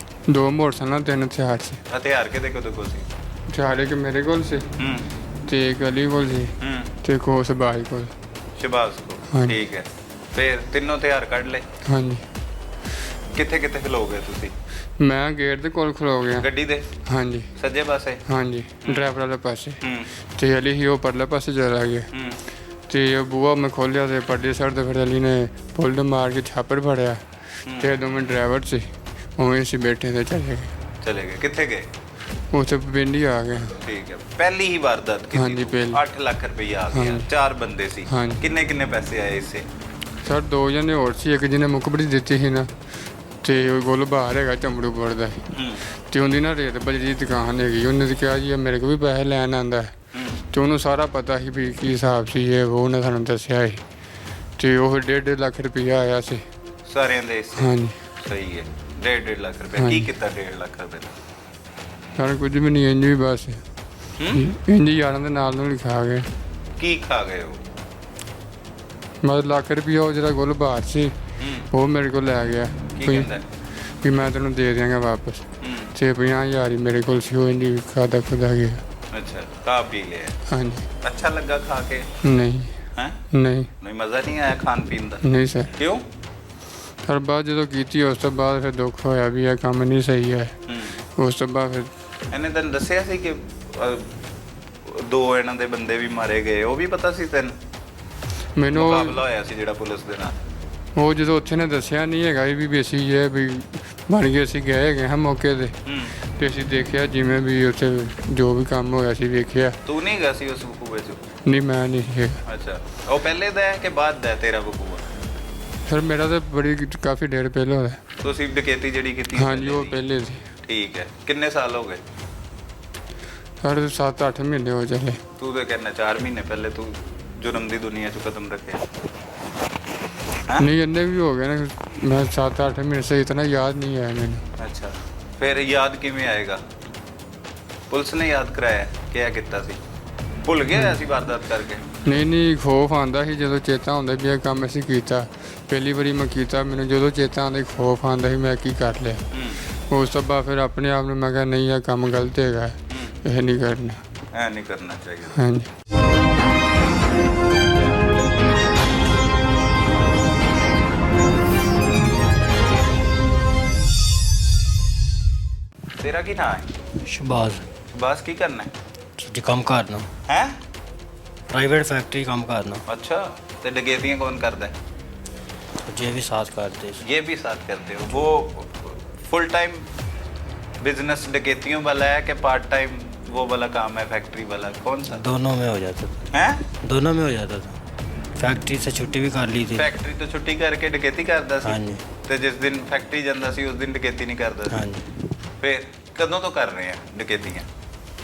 2 ਮੋਟਰਸਾਈਕਲ, 3 ਹਥਿਆਰ ਸੀ। ਹਥਿਆਰ ਕਿਹਦੇ ਕੋਲ ਸੀ? ਚਾਰ ਇੱਕ ਮੇਰੇ ਕੋਲ ਸੀ ਹੂੰ ਤੇ ਇੱਕ ਅਲੀ ਕੋਲ ਸੀ ਹੂੰ ਤੇ ਕੋ ਸਬਾਈ ਕੋਲ। ਸ਼ਬਾਜ਼ ਕੋਲ? ਹਾਂਜੀ। ਠੀਕ ਹੈ। ਫਿਰ ਤਿੰਨੋਂ ਹਥਿਆਰ ਕੱਢ ਲਏ? ਹਾਂਜੀ, ਕਿੱਥੇ ਕਿੱਥੇ ਖਲੋ ਗਏ ਤੁਸੀਂ? ਮੈਂ ਗੇਟ ਦੇ ਕੋਲ ਖਲੋ ਗਿਆ। ਗੱਡੀ ਦੇ ਹਾਂਜੀ ਸੱਜੇ ਪਾਸੇ? ਹਾਂਜੀ, ਡਰਾਈਵਰ ਵਾਲੇ ਪਾਸੇ ਹੂੰ ਤੇ ਅਲੀ ਹੀ ਉਹ ਪਰਲੇ ਪਾਸੇ ਚਲਾ ਗਿਆ। ਹੂੰ ਤੇ ਉਹ ਬੂਹਾ ਮੈਂ ਖੋਲਿਆ ਤੇ ਪਰਲੇ ਸਾਈਡ ਤੇ ਫਿਰ ਅਲੀ ਨੇ ਪੁੱਲ ਮਾਰ ਕੇ ਛਾਪਰ ਫੜਿਆ ਤੇ ਦੋਵੇਂ ਡਰਾਈਵਰ ਸੀ ਉਵੇਂ ਅਸੀਂ ਬੈਠੇ ਤੇ ਚਲੇ ਗਏ। ਚਲੇ ਗਏ? ਕਿੱਥੇ ਗਏ? ਉੱਥੇ ਪਿੰਡ ਹੀ ਆ ਗਏ। ਠੀਕ ਹੈ। ਪਹਿਲੀ ਹੀ ਵਾਰਦਾਤ ਕੀਤੀ? ਹਾਂਜੀ, ਪਹਿਲੀ। 8 ਲੱਖ ਰੁਪਈਆ ਆ ਗਿਆ। ਹਾਂਜੀ। 4 ਬੰਦੇ ਸੀ। ਹਾਂਜੀ। ਕਿੰਨੇ ਕਿੰਨੇ ਪੈਸੇ ਆਏ ਇਸੇ? ਸਰ 2 ਜਣੇ ਹੋਰ ਸੀ, ਇੱਕ ਜਿਹਨੇ ਮੁਕਬਰੀ ਦਿੱਤੀ ਸੀ ਨਾ ਤੇ ਉਹ ਗੁੱਲ ਬਾਹਰ ਹੈਗਾ ਚਮੜੂਪੁਰ ਦਾ ਹੂੰ ਤੇ ਉਹਦੀ ਨਾ ਰੇਤ ਬਜਰੀ ਦੀ ਦੁਕਾਨ ਹੈਗੀ। ਉਹਨੇ ਤਾਂ ਕਿਹਾ ਜੀ ਇਹ ਮੇਰੇ ਕੋਲ ਵੀ ਪੈਸੇ ਲੈਣ ਆਉਂਦਾ ਤੇ ਉਹਨੂੰ ਸਾਰਾ ਪਤਾ ਸੀ ਵੀ ਕੀ ਹਿਸਾਬ ਸੀ ਇਹ ਉਹ। ਉਹਨੇ ਸਾਨੂੰ ਦੱਸਿਆ ਸੀ ਤੇ ਉਹ 1.5 ਲੱਖ ਰੁਪਈਆ ਆਇਆ ਸੀ। ਸਾਰਿਆਂ ਦੇ ਹਿੱਸੇ? ਹਾਂਜੀ ਸਹੀ ਹੈ। 1.5 ਲੱਖ ਰੁਪਏ। ਕੀ ਹਾਂਜੀ। ਕੀਤਾ 1.5 ਲੱਖ ਰੁਪਏ ਦਾ? ਸਰ ਕੁਝ ਵੀ ਨਹੀਂ, ਇੰਝ ਵੀ ਬਸ ਹੂੰ ਇੰਝ ਯਾਰਾਂ ਦੇ ਨਾਲ ਨੂੰ ਲਿਖਾ ਗਏ। ਕੀ ਖਾ ਗਏ ਉਹ? ਮਤਲਬ ਲੱਖ ਰੁਪਈਆ ਉਹ ਜਿਹੜਾ ਗੁੱਲ ਬਾਹਰ ਸੀ ਹੂੰ ਉਹ ਮੇਰੇ ਕੋਲ ਲੈ ਗਿਆ ਕੀ ਕਹਿੰਦਾ? ਵੀ ਮੈਂ ਤੈਨੂੰ ਦੇ ਦਿਆਂਗਾ ਵਾਪਸ। ਹੂੰ ਤੇ 50,000 ਹੀ ਮੇਰੇ ਕੋਲ ਸੀ, ਉਹ ਇੰਝ ਖਾਦਾ ਖੁਦਾ ਗਿਆ। ਅੱਛਾ, ਖਾ ਪੀ ਲਿਆ? ਹਾਂਜੀ। ਅੱਛਾ ਲੱਗਾ ਖਾ ਕੇ? ਨਹੀਂ ਹੈ? ਨਹੀਂ ਨਹੀਂ, ਮਜ਼ਾ ਨਹੀਂ ਆਇਆ ਖਾਣ ਪੀਣ ਦਾ? ਨਹੀਂ ਸਰ। ਕਿਉਂ? ਪਰ ਬਾਅਦ ਜਦੋਂ ਕੀਤੀ ਉਸ ਤੋਂ ਬਾਅਦ ਫਿਰ ਦੁੱਖ ਹੋਇਆ ਵੀ ਇਹ ਕੰਮ ਨਹੀਂ ਸਹੀ ਹੈ। ਹੂੰ ਉਸ ਤੋਂ ਬਾਅਦ ਫਿਰ ਇਹਨੇ ਤੈਨੂੰ ਦੱਸਿਆ ਸੀ ਕਿ 2 ਇਹਨਾਂ ਦੇ ਬੰਦੇ ਵੀ ਮਾਰੇ ਗਏ? ਉਹ ਵੀ ਪਤਾ ਸੀ ਤੈਨੂੰ? ਮੈਨੂੰ ਮੁਕਾਬਲਾ ਹੋਇਆ ਸੀ ਜਿਹੜਾ ਪੁਲਿਸ ਦੇ ਨਾਲ? ਉਹ ਜਦੋਂ ਉੱਥੇ ਨੇ ਦੱਸਿਆ ਨਹੀਂ ਹੈਗਾ ਵੀ ਅਸੀਂ ਇਹ ਵੀ ਬਣ ਗਏ, ਅਸੀਂ ਗਏ ਹੈਗੇ ਹਾਂ ਮੌਕੇ ਤੇ ਹੂੰ ਤੇ ਅਸੀਂ ਦੇਖਿਆ ਜਿਵੇਂ ਵੀ ਉੱਥੇ ਜੋ ਵੀ ਕੰਮ ਹੋਇਆ ਸੀ ਵੇਖਿਆ। ਤੂੰ ਨਹੀਂ ਗਿਆ ਸੀ ਉਸ ਵਕੂਏ 'ਚ? ਨਹੀਂ ਮੈਂ ਨਹੀਂ ਸੀ ਹੈਗਾ। ਅੱਛਾ, ਉਹ ਪਹਿਲੇ ਦਾ ਹੈ ਕਿ ਬਾਅਦ ਦਾ ਹੈ ਤੇਰਾ ਵਕੂਆ? ਸਰ ਮੇਰਾ ਤਾਂ ਬੜੀ ਕਾਫੀ ਦੇਰ ਪਹਿਲਾਂ ਹੋਇਆ। ਤੁਸੀਂ ਡਕੈਤੀ ਜਿਹੜੀ ਕੀਤੀ? ਹਾਂਜੀ ਉਹ ਪਹਿਲੇ ਸੀ। ਠੀਕ ਹੈ। ਕਿੰਨੇ ਸਾਲ ਹੋ ਗਏ? ਸਰ 7-8 ਮਹੀਨੇ ਹੋ ਚਲੇ। ਤੂੰ ਤਾਂ ਕਹਿੰਦਾ 4 ਮਹੀਨੇ ਪਹਿਲੇ ਤੂੰ ਜੁਰਮ ਦੀ ਦੁਨੀਆ 'ਚ ਕਦਮ ਰੱਖਿਆ। ਹੈਂ? ਨਹੀਂ ਇੰਨੇ ਵੀ ਹੋ ਗਏ ਨੇ, ਮੈਂ 7-8 ਮਹੀਨੇ ਸੇ ਇਤਨਾ ਯਾਦ ਨਹੀਂ ਆਇਆ ਮੈਨੂੰ। ਅੱਛਾ, ਫਿਰ ਯਾਦ ਕਿਵੇਂ ਆਏਗਾ? ਪੁਲਿਸ ਨੇ ਯਾਦ ਕਰਾਇਆ ਕਿ ਇਹ ਕੀਤਾ ਸੀ? ਭੁੱਲ ਗਿਆ ਸੀ ਵਾਰਦਾਤ ਕਰਕੇ? ਨਹੀਂ ਖੌਫ ਆਉਂਦਾ ਸੀ ਜਦੋਂ ਚੇਤਾ ਹੁੰਦਾ ਵੀ ਇਹ ਕੰਮ ਅਸੀਂ ਕੀਤਾ। ਪਹਿਲੀ ਵਾਰੀ ਮੈਂ ਕੀਤਾ, ਮੈਨੂੰ ਜਦੋਂ ਚੇਤਾ ਆਉਂਦਾ ਖੌਫ ਆਉਂਦਾ ਸੀ ਮੈਂ ਕੀ ਕਰ ਲਿਆ। ਹੂੰ ਉਸ ਤੋਂ ਬਾਅਦ ਫਿਰ ਆਪਣੇ ਆਪ ਨੂੰ ਮੈਂ ਕਿਹਾ ਨਹੀਂ ਇਹ ਕੰਮ ਗਲਤ ਹੈਗਾ, ਇਹ ਨਹੀਂ ਕਰਨਾ। ਐ ਨਹੀਂ ਕਰਨਾ ਚਾਹੀਦਾ। ਹਾਂਜੀ। ਤੇਰਾ ਕੀ ਨਾਂ ਹੈ? ਸ਼ਬਾਜ਼ ਬਸ ਕੀ ਕਰਨਾ ਹੈ? ਜੀ ਕੰਮ ਕਰਨਾ, ਹੈਂ? ਪ੍ਰਾਈਵੇਟ ਫੈਕਟਰੀ ਕੰਮ ਕਰਨਾ। अच्छा, तो डकैतियाँ कौन करता है? जे भी साथ करते हैं। ये भी साथ करते हो? वो फुल टाइम बिजनेस डकैतियों वाला है कि पार्ट टाइम वो वाला काम है फैक्ट्री वाला? कौन सा? दोनों में हो जाता था। हैं? दोनों में हो जाता था। फैक्ट्री से छुट्टी भी कर ली थी। फैक्ट्री तो छुट्टी करके डकैती करता हाँ ਸੀ जी। ਤੇ ਜਿਸ ਦਿਨ ਫੈਕਟਰੀ ਜਾਂਦਾ ਸੀ ਉਸ ਦਿਨ ਡਕੈਤੀ ਨਹੀਂ ਕਰਦਾ हाँ ਸੀ? जी। ਫਿਰ ਕਦੋਂ ਤੋਂ ਕਰ ਰਹੇ ਆ ਡਕੈਤੀਆਂ?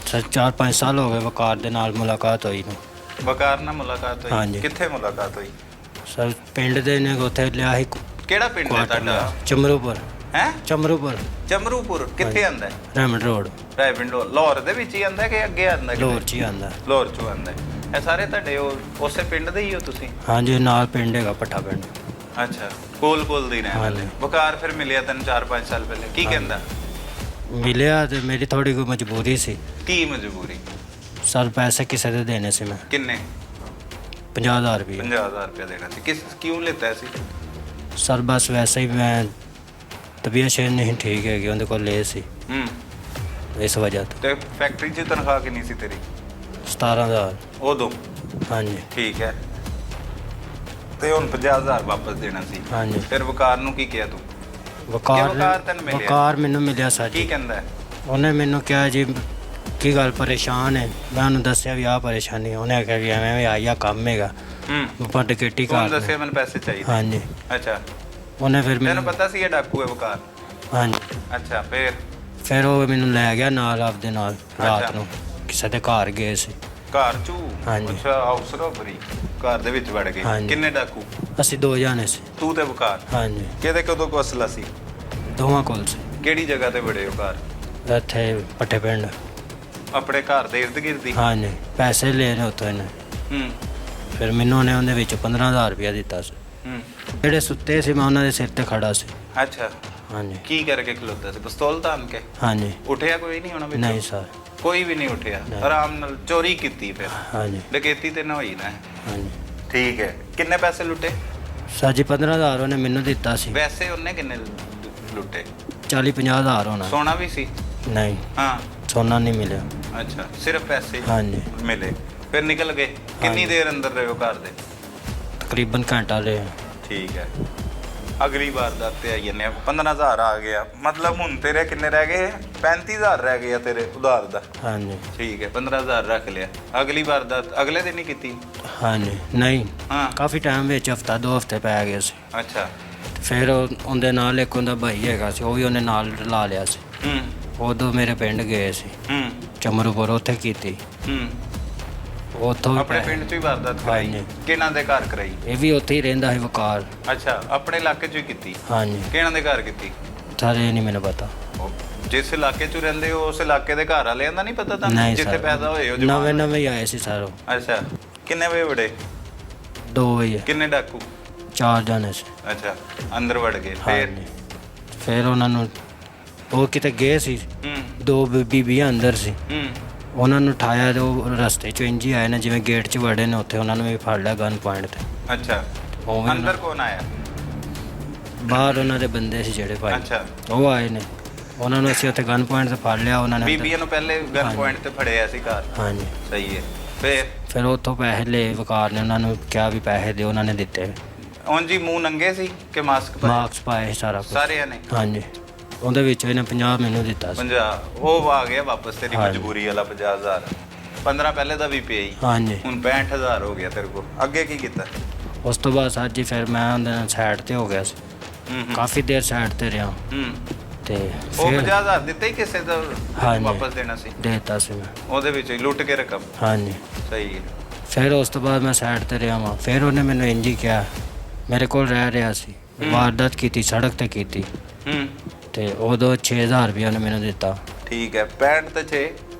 सर 4-5 साल हो गए वकार ਦੇ ਨਾਲ ਮੁਲਾਕਾਤ ਹੋਈ ਨੂੰ। ਵਕਾਰ ਨਾਲ ਮੁਲਾਕਾਤ ਹੋਈ? ਹਾਂਜੀ। ਕਿੱਥੇ ਮੁਲਾਕਾਤ ਹੋਈ? ਸਰ ਪਿੰਡ ਦੇ ਨੇ ਉੱਥੇ ਲਿਆ ਸੀ ਕਿਹੜਾ ਪਿੰਡ ਹੈ ਕੁਆਟਰ ਤੁਹਾਡਾ? ਚਮਰੂਪੁਰ। ਹੈ? ਚਮਰੂਪੁਰ ਚਮਰੂਪੁਰ ਕਿੱਥੇ ਆਂਦਾ ਹੈ? ਰੈਮੰਡ ਰੋਡ ਰਾਇਪਿੰਡ ਲਾਹੌਰ ਦੇ ਵਿੱਚ ਹੀ ਆਂਦਾ ਕਿ ਅੱਗੇ ਆਂਦਾ? ਲੋਰ ਚ ਹੀ ਆਂਦਾ। ਲਾਹੌਰ ਚੋਂ ਆਂਦਾ ਹੈ। ਇਹ ਸਾਰੇ ਤੁਹਾਡੇ ਉਸੇ ਪਿੰਡ ਦੇ ਹੀ ਹੋ ਤੁਸੀਂ? ਹਾਂਜੀ ਨਾਲ ਪਿੰਡ ਹੈਗਾ ਪੱਠਾ ਪਿੰਡ। ਅੱਛਾ, ਕੋਲ ਦੀ ਰਹਿਣ ਵਾਲੇ। ਹਾਂਜੀ। ਵਕਾਰ ਫਿਰ ਮਿਲਿਆ ਤੈਨੂੰ 4-5 ਸਾਲ ਪਹਿਲੇ, ਕੀ ਕਹਿੰਦਾ? ਮਿਲਿਆ ਤੇ ਮੇਰੀ ਥੋੜੀ ਕੋਈ ਮਜਬੂਰੀ ਸੀ ਕੀ ਮਜਬੂਰੀ? ਸਰ ਪੈਸੇ ਕਿਸੇ ਦੇ ਦੇਣੇ ਸੀ ਮੈਂ ਕਿੰਨੇ? 50,000 ਰੁਪਏ। 50,000 ਰੁਪਏ ਦੇਣਾ ਸੀ। ਕਿਉਂ ਲੈਤਾ ਸੀ? ਸਰ ਬਸ ਵੈਸੇ ਹੀ ਮੈਂ ਤਬੀਅਤ ਸ਼ੇਰ ਨਹੀਂ ਠੀਕ ਹੈਗੀ, ਉਹਦੇ ਕੋਲ ਲਏ ਸੀ ਹੂੰ ਇਸ ਵਜ੍ਹਾ ਤੋਂ। ਤੇ ਫੈਕਟਰੀ 'ਚ ਤਨਖਾਹ ਕਿੰਨੀ ਸੀ ਤੇਰੀ? 17,000। ਉਦੋਂ? ਹਾਂਜੀ ਠੀਕ ਹੈ। ਤੇ ਹੁਣ 50,000 ਵਾਪਸ ਦੇਣਾ ਸੀ? ਹਾਂਜੀ। ਫਿਰ ਵਕਾਰ ਨੂੰ ਕੀ ਕਿਹਾ ਤੂੰ? ਵਕਾਰ ਵਕਾਰ ਤੈਨੂੰ ਮਿਲਿਆ? ਵਕਾਰ ਮੈਨੂੰ ਮਿਲਿਆ ਸਰ ਕੀ ਜੀ। ਕਹਿੰਦਾ ਹੈ? ਉਹਨੇ ਮੈਨੂੰ ਕਿਹਾ ਜੀ ਪੱਕੀ ਗੱਲ ਪਰੇਸ਼ਾਨ ਹੈ। ਮੈਂ ਉਹਨੂੰ ਦੱਸਿਆ ਵੀ ਆਹ ਪਰੇਸ਼ਾਨੀ ਹੈ। ਉਹਨੇ ਆਖਿਆ ਕਿ ਐਵੇਂ ਵੀ ਆਇਆ ਕੰਮ ਹੈਗਾ, ਆਪਾਂ ਡਕੈਤੀ ਕੌਣ ਕਰ ਦੱਸਿਆ ਮੈਨੂੰ ਪੈਸੇ ਚਾਹੀਦੇ? ਹਾਂਜੀ। ਅੱਛਾ, ਉਹਨੇ ਫਿਰ ਤੈਨੂੰ ਮੈਨੂੰ ਪਤਾ ਸੀ ਇਹ ਡਾਕੂ ਹੈ ਵਕਾਰ? ਹਾਂਜੀ। ਅੱਛਾ, ਫਿਰ ਉਹ ਮੈਨੂੰ ਲੈ ਗਿਆ ਨਾਲ ਆਪਦੇ ਨਾਲ ਰਾਤ ਅੱਛਾ। ਨੂੰ ਕਿਸੇ ਦੇ ਘਰ ਗਏ ਸੀ। ਘਰ ਚੂ? ਹਾਂਜੀ। ਅੱਛਾ, ਹਾਊਸ ਰੋਬਰੀ, ਘਰ ਦੇ ਵਿੱਚ ਵੜ ਗਏ। ਹਾਂਜੀ। ਕਿੰਨੇ ਡਾਕੂ? ਅਸੀਂ 2 ਜਾਣੇ ਸੀ। ਤੂੰ ਤੇ ਵਕਾਰ? ਹਾਂਜੀ, ਕਿਹਦੇ ਕਦੋਂ ਕੋ ਅਸਲਾ ਸੀ? ਦੋਵਾਂ ਕੋਲ ਸੀ। ਕਿਹੜੀ ਜਗ੍ਹਾ ਤੇ ਵੜੇ ਹੋ ਘਰ? ਇੱਥੇ ਪੱਠੇ ਪਿੰਡ। ਆਪਣੇ ਘਰ ਦੇ ਇਰਦ ਗਿਰਦ ਹੀ? ਹਾਂਜੀ, ਪੈਸੇ ਲੈ ਰਹੇ ਉੱਥੋਂ ਇਹਨੇ। ਹੂੰ ਫਿਰ ਮੈਨੂੰ ਉਹਨੇ ਉਹਦੇ ਵਿੱਚ 15,000 ਰੁਪਇਆ ਦਿੱਤਾ ਸੀ। ਹੂੰ। ਜਿਹੜੇ ਸੁੱਤੇ ਸੀ ਮੈਂ ਉਹਨਾਂ ਦੇ ਸਿਰ ਤੇ ਖੜਾ ਸੀ। ਅੱਛਾ, ਹਾਂਜੀ ਕੀ ਕਰਕੇ ਖਲੋਤਾ ਸੀ? ਪਿਸਤੌਲ ਤਾਨ ਕੇ? ਹਾਂਜੀ। ਉੱਠਿਆ ਕੋਈ ਨਹੀਂ ਹੋਣਾ ਵਿੱਚੋਂ? ਨਹੀਂ ਸਰ। ਕੋਈ ਵੀ ਨਹੀਂ ਉੱਠਿਆ? ਨਹੀਂ। ਆਰਾਮ ਨਾਲ ਚੋਰੀ ਕੀਤੀ ਫਿਰ? ਹਾਂਜੀ ਡਕੈਤੀ ਤੇ ਨਾ ਹੋਈ ਨਾ? ਹਾਂਜੀ। ਠੀਕ ਹੈ। ਕਿੰਨੇ ਪੈਸੇ ਲੁੱਟੇ? ਸਰ ਜੀ 15,000 ਉਹਨੇ ਮੈਨੂੰ ਦਿੱਤਾ ਸੀ। ਵੈਸੇ ਉਹਨੇ ਕਿੰਨੇ ਲੁੱਟੇ? 40-50,000 ਹੋਣਾ। ਸੋਨਾ ਵੀ ਸੀ? ਨਹੀਂ, ਹਾਂ। ਸੋਨਾ ਨਹੀਂ ਮਿਲਿਆ। ਅੱਛਾ, ਸਿਰਫ ਪੈਸੇ ਹਾਂਜੀ। ਮਿਲੇ? ਫਿਰ ਨਿਕਲ ਗਏ? ਕਿੰਨੀ ਹਾਂਜੀ। ਦੇਰ ਅੰਦਰ ਰਹੇ ਹੋ ਘਰ ਦੇ? ਤਕਰੀਬਨ ਘੰਟਾ ਲਿਆ। ਠੀਕ ਹੈ। ਅਗਲੀ ਵਾਰ ਦਾ ਤੇ ਆਈ ਜੰਨੇ 15,000 ਆ ਗਿਆ, ਮਤਲਬ ਹੁਣ ਤੇਰੇ ਕਿੰਨੇ ਰਹਿ ਗਏ? 35,000 ਰਹਿ ਗਏ ਆ ਤੇਰੇ ਉਧਾਰ ਦਾ। ਹਾਂਜੀ। ਠੀਕ ਹੈ, 15,000 ਰੱਖ ਲਿਆ। ਅਗਲੀ ਵਾਰ ਦਾ ਅਗਲੇ ਦਿਨ ਹੀ ਕੀਤੀ? ਹਾਂਜੀ। ਨਹੀਂ, ਹਾਂ। ਕਾਫੀ ਟਾਈਮ ਵਿੱਚ ਹਫਤਾ 2 ਹਫਤੇ ਪੈ ਗਏ ਸੀ। ਅੱਛਾ। ਫਿਰ ਉਹਦੇ ਨਾਲ ਇੱਕ ਉਹਦਾ ਭਾਈ ਹੈਗਾ ਸੀ, ਉਹ ਵੀ ਉਹਨੇ ਨਾਲ ਲਾ ਲਿਆ ਸੀ। ਹੂੰ ਉਦੋਂ ਮੇਰੇ ਪਿੰਡ ਗਏ ਸੀ ਹੂੰ ਚਮਰੂਪੁਰ, ਉੱਥੇ ਕੀਤੀ। ਹੂੰ। ਉੱਥੋਂ ਵੀ ਆਪਣੇ ਪੈਸੇ- ਪਿੰਡ 'ਚ ਹੀ ਵਾਰਦਾਤ ਕਰਾਈ? ਹਾਂਜੀ। ਕਿਹਨਾਂ ਦੇ ਘਰ ਕਰਾਈ? ਇਹ ਵੀ ਉੱਥੇ ਹੀ ਰਹਿੰਦਾ ਸੀ ਵਕਾਰ। ਅੱਛਾ, ਆਪਣੇ ਇਲਾਕੇ 'ਚ ਹੀ ਕੀਤੀ? ਹਾਂਜੀ। ਕਿਹਨਾਂ ਦੇ ਘਰ ਕੀਤੀ? ਸਾਰੇ ਨਹੀਂ ਮੈਨੂੰ ਪਤਾ। ਉਹ ਜਿਸ ਇਲਾਕੇ 'ਚ ਰਹਿੰਦੇ ਹੋ ਉਸ ਇਲਾਕੇ ਦੇ ਘਰ ਵਾਲਿਆਂ ਦਾ ਨਹੀਂ ਪਤਾ ਤੁਹਾਨੂੰ? ਨਹੀਂ ਜਿੱਥੇ ਸਰ, ਪੈਦਾ ਹੋਏ ਹੋ? ਨਵੇਂ ਨਵੇਂ ਹੀ ਆਏ ਸੀ ਸਾਰੇ। ਅੱਛਾ, ਕਿੰਨੇ ਵਜੇ ਵੜੇ? 2 ਵਜੇ। ਕਿੰਨੇ ਡਾਕੂ? 4 ਜਾਣੇ ਸੀ। ਅੱਛਾ, ਅੰਦਰ ਵੜ ਗਏ ਫਿਰ? ਹਾਂਜੀ। ਫਿਰ ਉਹਨਾਂ ਨੂੰ ਉਹ ਕਿਤੇ ਗਏ ਸੀ, ਹੂੰ 2 ਬੀਬੀਆਂ ਅੰਦਰ ਸੀ। ਹੂੰ। ਉਹਨਾਂ ਨੂੰ ਉਠਾਇਆ ਤੇ ਉਹ ਰਸਤੇ 'ਚੋਂ ਇੰਝ ਹੀ ਆਏ ਨੇ ਜਿਵੇਂ ਗੇਟ 'ਚ ਵੜੇ ਨੇ, ਉੱਥੇ ਉਹਨਾਂ ਨੂੰ ਵੀ ਫੜ ਲਿਆ ਗਨ ਪੁਆਇੰਟ ਤੇ। ਅੱਛਾ, ਉਵੇਂ ਅੰਦਰ ਕੌਣ ਆਇਆ? ਬਾਹਰ ਉਹਨਾਂ ਦੇ ਬੰਦੇ ਸੀ ਜਿਹੜੇ ਭਾਈ, ਅੱਛਾ। ਉਹ ਆਏ ਨੇ। ਉਹਨਾਂ ਨੂੰ ਅਸੀਂ ਉੱਥੇ ਗਨ ਪੁਆਇੰਟ ਤੇ ਫੜ ਲਿਆ। ਉਹਨਾਂ ਨੇ ਬੀਬੀਆਂ ਨੂੰ ਪਹਿਲੇ ਗਨ ਹਾਂਜੀ। ਪੁਆਇੰਟ ਤੇ ਫੜਿਆ ਸੀ ਘਰ? ਹਾਂਜੀ। ਸਹੀ ਹੈ। ਫਿਰ ਉੱਥੋਂ ਪੈਸੇ ਲਏ ਵਕਾਰ ਨੇ, ਉਹਨਾਂ ਨੂੰ ਕਿਹਾ ਵੀ ਪੈਸੇ ਦਿਓ, ਉਹਨਾਂ ਨੇ ਦਿੱਤੇ। ਉਂਝ ਹੀ ਮੂੰਹ ਨੰਗੇ ਸੀ ਕਿ ਮਾਸਕ ਪਾਇਆ? ਮਾਰਕਸ ਪਾਏ ਸੀ ਸਾਰਾ ਕੁਛ। ਸਾਰਿਆਂ ਨੇ? ਹਾਂਜੀ। ਉਹਦੇ ਵਿੱਚੋਂ ਇਹਨੇ 50 ਮੈਨੂੰ ਦਿੱਤਾ ਸੀ। 50 ਉਹ ਆ ਗਿਆ ਵਾਪਸ ਤੇਰੀ ਹਾਂਜੀ। ਮਜਬੂਰੀ ਵਾਲਾ 50,000? 15 ਪਹਿਲੇ ਦਾ ਵੀ ਪਿਆ ਹੀ? ਹਾਂਜੀ। ਹੁਣ 65,000 ਹੋ ਗਿਆ ਤੇਰੇ ਕੋਲ। ਅੱਗੇ ਕੀ ਕੀਤਾ? ਉਸ ਤੋਂ ਬਾਅਦ ਸਰ ਜੀ ਫਿਰ ਮੈਂ ਉਹਦੇ ਨਾਲ ਸਾਈਡ ਤੇ ਹੋ ਗਿਆ ਸੀ। ਹੂੰ ਕਾਫੀ ਦੇਰ ਸਾਈਡ ਤੇ ਰਿਹਾ ਹੂੰ। ਤੇ ਉਹ ਫਿਰ 50,000 ਦਿੱਤੇ ਹੀ ਕਿਸੇ ਦਾ ਹਾਂਜੀ। ਵਾਪਸ ਦੇਣਾ ਸੀ? ਦੇਤਾ ਸੀ ਮੈਂ। ਉਹਦੇ ਵਿੱਚ ਹੀ ਲੁੱਟ ਕੇ ਰਕਮ? ਹਾਂਜੀ। ਸਹੀ ਹੈ। ਫਿਰ ਉਸ ਤੋਂ ਬਾਅਦ ਮੈਂ ਸਾਈਡ ਤੇ ਰਿਹਾ ਵਾਂ। ਫਿਰ ਉਹਨੇ ਮੈਨੂੰ ਇੰਝ ਹੀ ਕਿਹਾ, ਮੇਰੇ ਕੋਲ ਰਹਿ ਰਿਹਾ ਸੀ। ਵਾਰਦਾਤ ਕੀਤੀ ਸੜਕ ਤੇ ਕੀਤੀ, ਹੂੰ। ਤੇ ਉਦੋਂ 6,000 ਰੁਪਇਆ ਉਹਨੇ ਮੈਨੂੰ ਦਿੱਤਾ। ਠੀਕ ਹੈ, 65 ਤੇ 6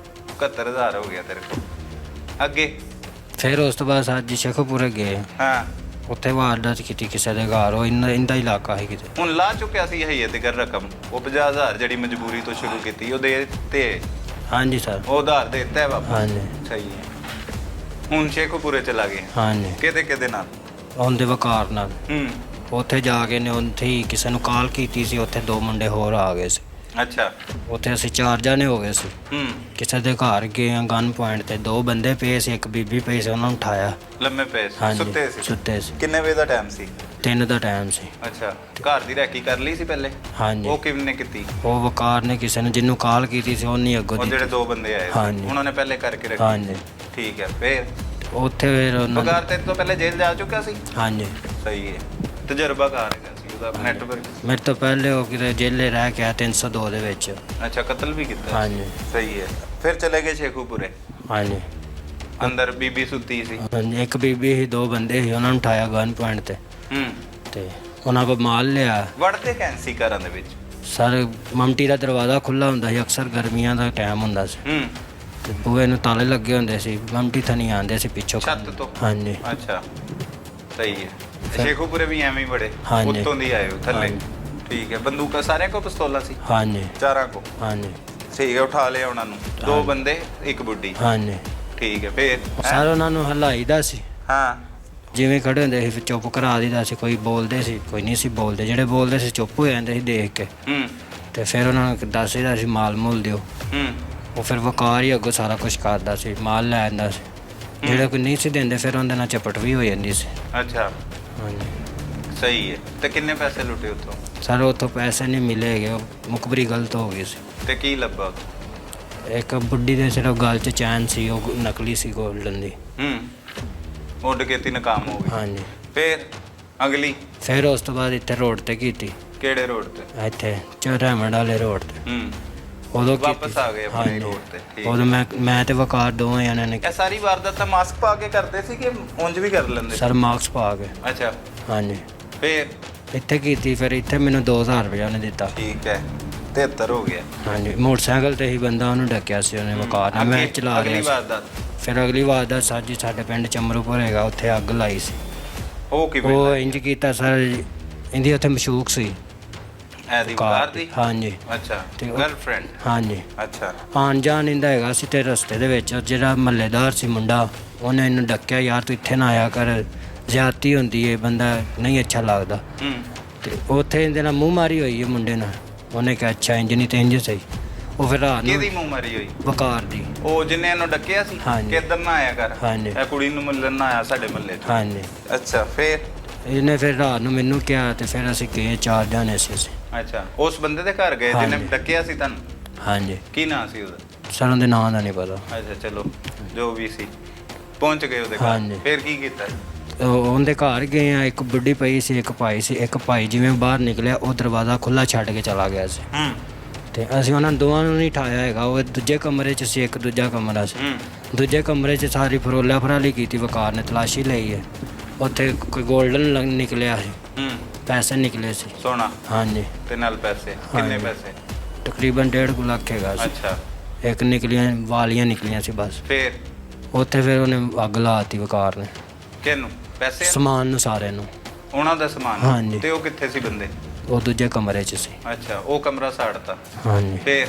71,000 ਹੋ ਗਿਆ ਤੇਰੇ ਕੋਲ। ਅੱਗੇ? ਫਿਰ ਉਸ ਤੋਂ ਬਾਅਦ ਅੱਜ ਸ਼ੇਖੂਪੁਰੇ ਗਏ, ਹਾਂ। ਉੱਥੇ ਵਾਰਦਾਤ ਕੀਤੀ ਕਿਸੇ ਦੇ ਘਰ। ਉਹ ਇੰਦਾ ਇਲਾਕਾ ਹੈ ਕਿਤੇ। ਹੁਣ ਲਾ ਚੁੱਕਿਆ ਸੀ ਹਈਏ ਤੇ ਕਰ ਰਕਮ? ਉਹ 50,000 ਜਿਹੜੀ ਮਜਬੂਰੀ ਤੋਂ ਸ਼ੁਰੂ ਕੀਤੀ ਉਹ ਦੇ ਤੇ ਹਾਂਜੀ ਸਰ। ਉਹ ਉਧਾਰ ਦੇ ਦਿੱਤਾ ਹੈ ਵਾਪਸ? ਹਾਂਜੀ। ਸਹੀ ਹੈ। ਹੁਣ ਸ਼ੇਖੂਪੁਰੇ ਚਲਾ ਗਿਆ? ਹਾਂਜੀ। ਕਿਹਦੇ ਨਾਲ? ਉਹਦੇ ਵਕਾਰ ਨਾਲ। ਹੂੰ। ਉੱਥੇ ਜਾ ਕੇ ਨੇ ਉੱਥੇ ਹੀ ਕਿਸੇ ਨੂੰ ਕਾਲ ਕੀਤੀ ਸੀ, ਉੱਥੇ 2 ਮੁੰਡੇ ਹੋਰ ਆ ਗਏ ਸੀ। ਅੱਛਾ। ਉੱਥੇ ਅਸੀਂ 4 ਜਾਣੇ ਹੋ ਗਏ ਸੀ। ਹੂੰ। ਕਿਸੇ ਦੇ ਘਰ ਗਏ ਆ, ਗਨ ਪੁਆਇੰਟ ਤੇ 2 ਬੰਦੇ ਪਏ ਸੀ, ਇੱਕ ਬੀਬੀ ਪਈ ਸੀ, ਉਹਨਾਂ ਨੂੰ ਉਠਾਇਆ। ਲੰਮੇ ਪਏ ਸੀ? ਹਾਂਜੀ। ਸੁੱਤੇ ਸੀ? ਸੁੱਤੇ ਸੀ। ਕਿੰਨੇ ਵਜੇ ਦਾ ਟਾਈਮ ਸੀ? 3 ਦਾ ਟਾਈਮ ਸੀ। ਅੱਛਾ, ਘਰ ਦੀ ਰੈਕੀ ਕਰ ਲਈ ਸੀ ਪਹਿਲੇ? ਹਾਂਜੀ। ਉਹ ਕਿਵੇਂ ਨੇ ਕੀਤੀ? ਉਹ ਵਕਾਰ ਨੇ ਕਿਸੇ ਨੇ ਜਿਹਨੂੰ ਕਾਲ ਕੀਤੀ ਸੀ ਉਹਨੇ ਅੱਗੋਂ ਉਹ ਜਿਹੜੇ ਦਿੱਤੀ। 2 ਬੰਦੇ ਆਏ ਸੀ ਹਾਂਜੀ। ਉਹਨਾਂ ਨੇ ਪਹਿਲੇ ਕਰਕੇ ਰੱਖੀ? ਹਾਂਜੀ। ਠੀਕ ਹੈ। ਫਿਰ ਉੱਥੇ ਫਿਰ ਉਹਨਾਂ ਨੇ- ਬਗਾਰ ਤੇਰੇ ਤੋਂ ਪਹਿਲੇ ਜੇਲ੍ਹ ਜਾ ਚੁੱਕਾ ਸੀ? ਹਾਂਜੀ। ਸਹੀ ਹੈ। ਤਜਰਬਾਕਾਰ ਹੈਗਾ ਸੀ ਉਹਦਾ ਨੈਟਵਰਕ? ਮੇਰੇ ਤੋਂ ਪਹਿਲੇ ਉਹ ਕਿਤੇ ਜੇਲੇ ਰਹਿ ਕੇ ਆਇਆ 302 ਦੇ ਵਿੱਚ। ਅੱਛਾ, ਕਤਲ ਵੀ ਕੀਤਾ? ਹਾਂਜੀ। ਸਹੀ ਹੈ। ਫਿਰ ਚਲੇ ਗਏ ਸ਼ੇਖੂਪੁਰੇ? ਹਾਂਜੀ। ਅੰਦਰ ਬੀਬੀ ਸੁੱਤੀ ਸੀ? ਹਾਂਜੀ, ਇੱਕ ਬੀਬੀ ਸੀ, 2 ਬੰਦੇ ਸੀ, ਉਹਨਾਂ ਨੂੰ ਉਠਾਇਆ ਗਨ ਪੁਆਇੰਟ ਤੇ। ਹੂੰ। ਤੇ ਉਹਨਾਂ ਕੋਲ ਮਾਲ ਲਿਆ। ਵੜਦੇ ਕੈਂਸੀ ਘਰਾਂ ਦੇ ਵਿੱਚ? ਸਰ ਮਮਟੀ ਦਾ ਦਰਵਾਜ਼ਾ ਖੁੱਲਾ ਹੁੰਦਾ ਸੀ, ਅਕਸਰ ਗਰਮੀਆਂ ਦਾ ਟਾਈਮ ਹੁੰਦਾ ਸੀ, ਹੂੰ। ਤੇ ਬੂਹੇ ਨੂੰ ਤਾਲੇ ਲੱਗੇ ਹੁੰਦੇ ਸੀ, ਮਮਟੀ ਥਣੀ ਆਉਂਦੇ ਸੀ ਪਿੱਛੋਂ। ਛੱਤ ਤੋਂ? ਹਾਂਜੀ। ਅੱਛਾ, ਸਹੀ ਹੈ। ਸ਼ੇਖੂਪੁਰੇ ਵੀ ਐਵੇਂ ਹੀ ਬੜੇ ਹਾਂਜੀ। ਉੱਤੋਂ ਦੀ ਆਏ ਹੋ ਥੱਲੇ? ਹਾਂਜੀ। ਠੀਕ ਹੈ। ਬੰਦੂਕਾਂ ਸਾਰਿਆਂ ਕੋਲ ਪਿਸਤੌਲਾਂ ਸੀ? ਹਾਂਜੀ। ਚਾਰਾਂ ਕੋ? ਹਾਂਜੀ। ਠੀਕ ਹੈ। ਉਠਾ ਲਿਆ ਉਹਨਾਂ ਨੂੰ? 2 ਬੰਦੇ ਇੱਕ ਬੁੱਢੀ? ਹਾਂਜੀ। ਠੀਕ ਹੈ। ਫਿਰ? ਸਰ ਉਹਨਾਂ ਨੂੰ ਹਲਾਈਦਾ ਸੀ, ਹਾਂ। ਜਿਵੇਂ ਖੜੇ ਹੁੰਦੇ ਸੀ ਫਿਰ ਚੁੱਪ ਕਰਾ ਦਿੰਦਾ ਸੀ। ਕੋਈ ਬੋਲਦੇ ਸੀ, ਕੋਈ ਨਹੀਂ ਸੀ ਬੋਲਦੇ। ਜਿਹੜੇ ਬੋਲਦੇ ਸੀ ਚੁੱਪ ਹੋ ਜਾਂਦੇ ਸੀ ਦੇਖ ਕੇ। ਹੂੰ ਤੇ ਫਿਰ ਉਹਨਾਂ ਨੂੰ ਦੱਸਦਾ ਸੀ ਮਾਲ ਮੂਲ ਦਿਓ। ਹੂੰ। ਉਹ ਫਿਰ ਵਕਾਰ ਹੀ ਅੱਗੋਂ ਸਾਰਾ ਕੁਝ ਕਰਦਾ ਸੀ, ਮਾਲ ਲੈ ਆਉਂਦਾ ਸੀ। ਜਿਹੜੇ ਕੋਈ ਨਹੀਂ ਸੀ ਦਿੰਦੇ ਫਿਰ ਉਹਦੇ ਨਾਲ ਝਪਟ ਵੀ ਹੋ ਜਾਂਦੀ ਸੀ। ਅੱਛਾ, ਹਾਂਜੀ। ਸਹੀ ਹੈ। ਤੇ ਕਿੰਨੇ ਪੈਸੇ ਲੁੱਟੇ ਉੱਥੋਂ? ਸਰ ਉੱਥੋਂ ਪੈਸੇ ਨਹੀਂ ਮਿਲੇ ਹੈਗੇ, ਉਹ ਮੁਖਬਰੀ ਗਲਤ ਹੋ ਗਈ ਸੀ। ਤੇ ਕੀ ਲੱਭਾ? ਇੱਕ ਬੁੱਢੀ ਦੇ ਸਿਰਫ ਗਲ 'ਚ ਚੈਨ ਸੀ, ਉਹ ਨਕਲੀ ਸੀ 골ਡਨ ਦੀ। ਉਹ ਡਕੈਤੀ ਨਾਕਾਮ ਹੋ ਗਈ। ਹਾਂਜੀ। ਫਿਰ ਅਗਲੀ ਫਿਰ ਉਸ ਤੋਂ ਬਾਅਦ ਇੱਥੇ ਰੋਡ ਤੇ ਕੀਤੀ, ਕਿਹੜੇ ਰੋਡ ਤੇ? ਇੱਥੇ ਚੌਰਾਮੜ ਵਾਲੇ ਰੋਡ ਤੇ। ਉਦੋਂ ਵਾਪਸ ਆ ਗਏ ਆਪਣੇ ਰੋਡ ਤੇ। ਠੀਕ। ਉਦੋਂ ਮੈਂ ਤੇ ਵਕਾਰ ਦੋਵੇਂ ਜਣਿਆਂ ਨੇ ਇਹ ਸਾਰੀ ਵਾਰਦਾਤ ਤਾਂ ਮਾਸਕ ਪਾ ਕੇ ਕਰਦੇ ਸੀ ਕਿ ਉਂਝ ਵੀ ਕਰ ਲੈਂਦੇ? ਸਰ ਮਾਰਕਸ ਪਾ ਕੇ। ਅੱਛਾ। ਹਾਂਜੀ। ਫਿਰ ਇੱਥੇ ਕੀਤੀ, ਫਿਰ ਇੱਥੇ ਮੈਨੂੰ 2000 ਰੁਪਇਆ ਉਹਨੇ ਦਿੱਤਾ। ਠੀਕ ਹੈ, 73 ਹੋ ਗਿਆ। ਹਾਂਜੀ। ਮੋਟਰਸਾਈਕਲ ਤੇ ਹੀ ਬੰਦਾ ਉਹਨੂੰ ਡੱਕਿਆ ਸੀ ਉਹਨੇ ਵਕਾਰ ਨੇ, ਮੈਂ ਚਲਾ ਅਗਲੀ ਰਿਹਾ ਸੀ। ਵਾਰਦਾਤ ਫਿਰ ਅਗਲੀ ਵਾਰ ਸਾਜੀ ਸਾਡੇ ਪਿੰਡ ਚਮਰੂਪੁਰ ਹੈਗਾ, ਉੱਥੇ ਅੱਗ ਲਾਈ ਸੀ। ਉਹ ਕਿਵੇਂ? ਉਹ ਇੰਜ ਕੀਤਾ ਸਰ, ਇਹਦੀ ਉੱਥੇ ਮਸ਼ੂਕ ਸੀ ਐਦੀ ਕਾਰ ਦੀ? ਹਾਂਜੀ। ਅੱਛਾ। ਤੇ ਗਰਲਫ੍ਰੈਂਡ? ਹਾਂਜੀ। ਅੱਛਾ। ਆਉਣ ਜਾਣ ਇਹਦਾ ਹੈਗਾ ਸੀ, ਤੇ ਰਸਤੇ ਦੇ ਵਿੱਚ ਜਿਹੜਾ ਮਹੱਲੇਦਾਰ ਸੀ ਮੁੰਡਾ, ਉਹਨੇ ਇਹਨੂੰ ਡੱਕਿਆ, ਯਾਰ ਤੂੰ ਇੱਥੇ ਨਾ ਆਇਆ ਕਰ, ਜ਼ਿਆਦਤੀ ਹੁੰਦੀ ਹੈ, ਬੰਦਾ ਨਹੀਂ ਅੱਛਾ ਲੱਗਦਾ। ਤੇ ਉੱਥੇ ਇਹਦੇ ਨਾਲ ਮੂੰਹ ਮਾਰੀ ਹੋਈ ਹੈ ਮੁੰਡੇ ਨਾਲ। ਉਹਨੇ ਕਿਹਾ ਅੱਛਾ ਇੰਜ ਨਹੀਂ ਤੇ ਇੰਜ ਸਹੀ। ਉਹ ਫਿਰ ਰਾਤ ਨੂੰ ਕਿਹਦੀ ਮੂੰਹ ਮਾਰੀ ਹੋਈ? ਵਕਾਰ ਦੀ। ਉਹ ਜਿੰਨੇ ਇਹਨੂੰ ਡੱਕਿਆ ਸੀ ਹਾਂਜੀ। ਕਿ ਇੱਧਰ ਨਾ ਆਇਆ ਕਰ, ਹਾਂਜੀ। ਇਹ ਕੁੜੀ ਨੂੰ ਮਿਲਣ ਨਾ ਆਇਆ ਸਾਡੇ ਮਹੱਲੇ 'ਚ। ਹਾਂਜੀ। ਅੱਛਾ। ਫਿਰ ਇਹਨੇ ਫਿਰ ਰਾਤ ਨੂੰ ਮੈਨੂੰ ਕਿਹਾ, ਤੇ ਫਿਰ ਅਸੀਂ ਗਏ, 4 ਜਣੇ ਸੀ ਅਸੀਂ। ਅੱਛਾ, ਉਸ ਬੰਦੇ ਦੇ ਘਰ ਗਏ ਜਿਹਨੇ ਹਾਂਜੀ। ਡੱਕਿਆ ਸੀ ਤੁਹਾਨੂੰ? ਹਾਂਜੀ। ਕੀ ਨਾਂ ਸੀ ਉਹਦਾ? ਸਰ ਉਹਦੇ ਨਾਂ ਦਾ ਨਹੀਂ ਪਤਾ। ਅੱਛਾ ਚਲੋ, ਜੋ ਵੀ ਸੀ। ਪਹੁੰਚ ਗਏ ਉਹਦੇ ਘਰ। ਹਾਂਜੀ। ਫਿਰ ਕੀ ਕੀਤਾ? ਉਹਦੇ ਘਰ ਗਏ ਆ, ਇੱਕ ਬੁੱਢੀ ਪਈ ਸੀ, ਇੱਕ ਭਾਈ ਸੀ। ਇੱਕ ਭਾਈ ਜਿਵੇਂ ਬਾਹਰ ਨਿਕਲਿਆ, ਉਹ ਦਰਵਾਜ਼ਾ ਖੁੱਲਾ ਛੱਡ ਕੇ ਚਲਾ ਗਿਆ ਸੀ। ਤੇ ਅਸੀਂ ਉਹਨਾਂ ਦੋਵਾਂ ਨੂੰ ਨਹੀਂ ਠਾਇਆ ਹੈਗਾ, ਉਹ ਦੂਜੇ ਕਮਰੇ 'ਚ ਸੀ, ਇੱਕ ਦੂਜਾ ਕਮਰਾ ਸੀ। ਦੂਜੇ ਕਮਰੇ 'ਚ ਸਾਰੀ ਫਰੋਲਾ ਫਰਾਲੀ ਕੀਤੀ, ਵਕਾਰ ਨੇ ਤਲਾਸ਼ੀ ਲਈ ਹੈ। ਉੱਥੇ ਕੋਈ 골ਡਨ ਨਿਕਲਿਆ ਸੀ, ਪੈਸੇ ਨਿਕਲੇ ਸੀ। ਸੋਨਾ? ਹਾਂਜੀ। ਤੇ ਨਾਲ ਪੈਸੇ ਕਿੰਨੇ ਪੈਸੇ? ਤਕਰੀਬਨ 1.5 ਲੱਖ ਹੈਗਾ ਸੀ। ਅੱਛਾ। ਇੱਕ ਨਿਕਲੀਆਂ ਵਾਲੀਆਂ ਨਿਕਲੀਆਂ ਸੀ ਬਸ। ਫਿਰ ਉੱਥੇ ਫਿਰ ਉਹਨੇ ਅੱਗ ਲਾਤੀ ਵਕਾਰ ਨੇ, ਕਿਹਨੂੰ? ਪੈਸੇ? ਸਮਾਨ ਨੂੰ, ਸਾਰਿਆਂ ਨੂੰ। ਉਹਨਾਂ ਦਾ ਸਮਾਨ? ਹਾਂਜੀ। ਤੇ ਉਹ ਕਿੱਥੇ ਸੀ ਬੰਦੇ? ਉਹ ਦੂਜੇ ਕਮਰੇ 'ਚ ਸੀ। ਅੱਛਾ, ਉਹ ਕਮਰਾ ਸਾੜਤਾ। ਹਾਂਜੀ। ਫਿਰ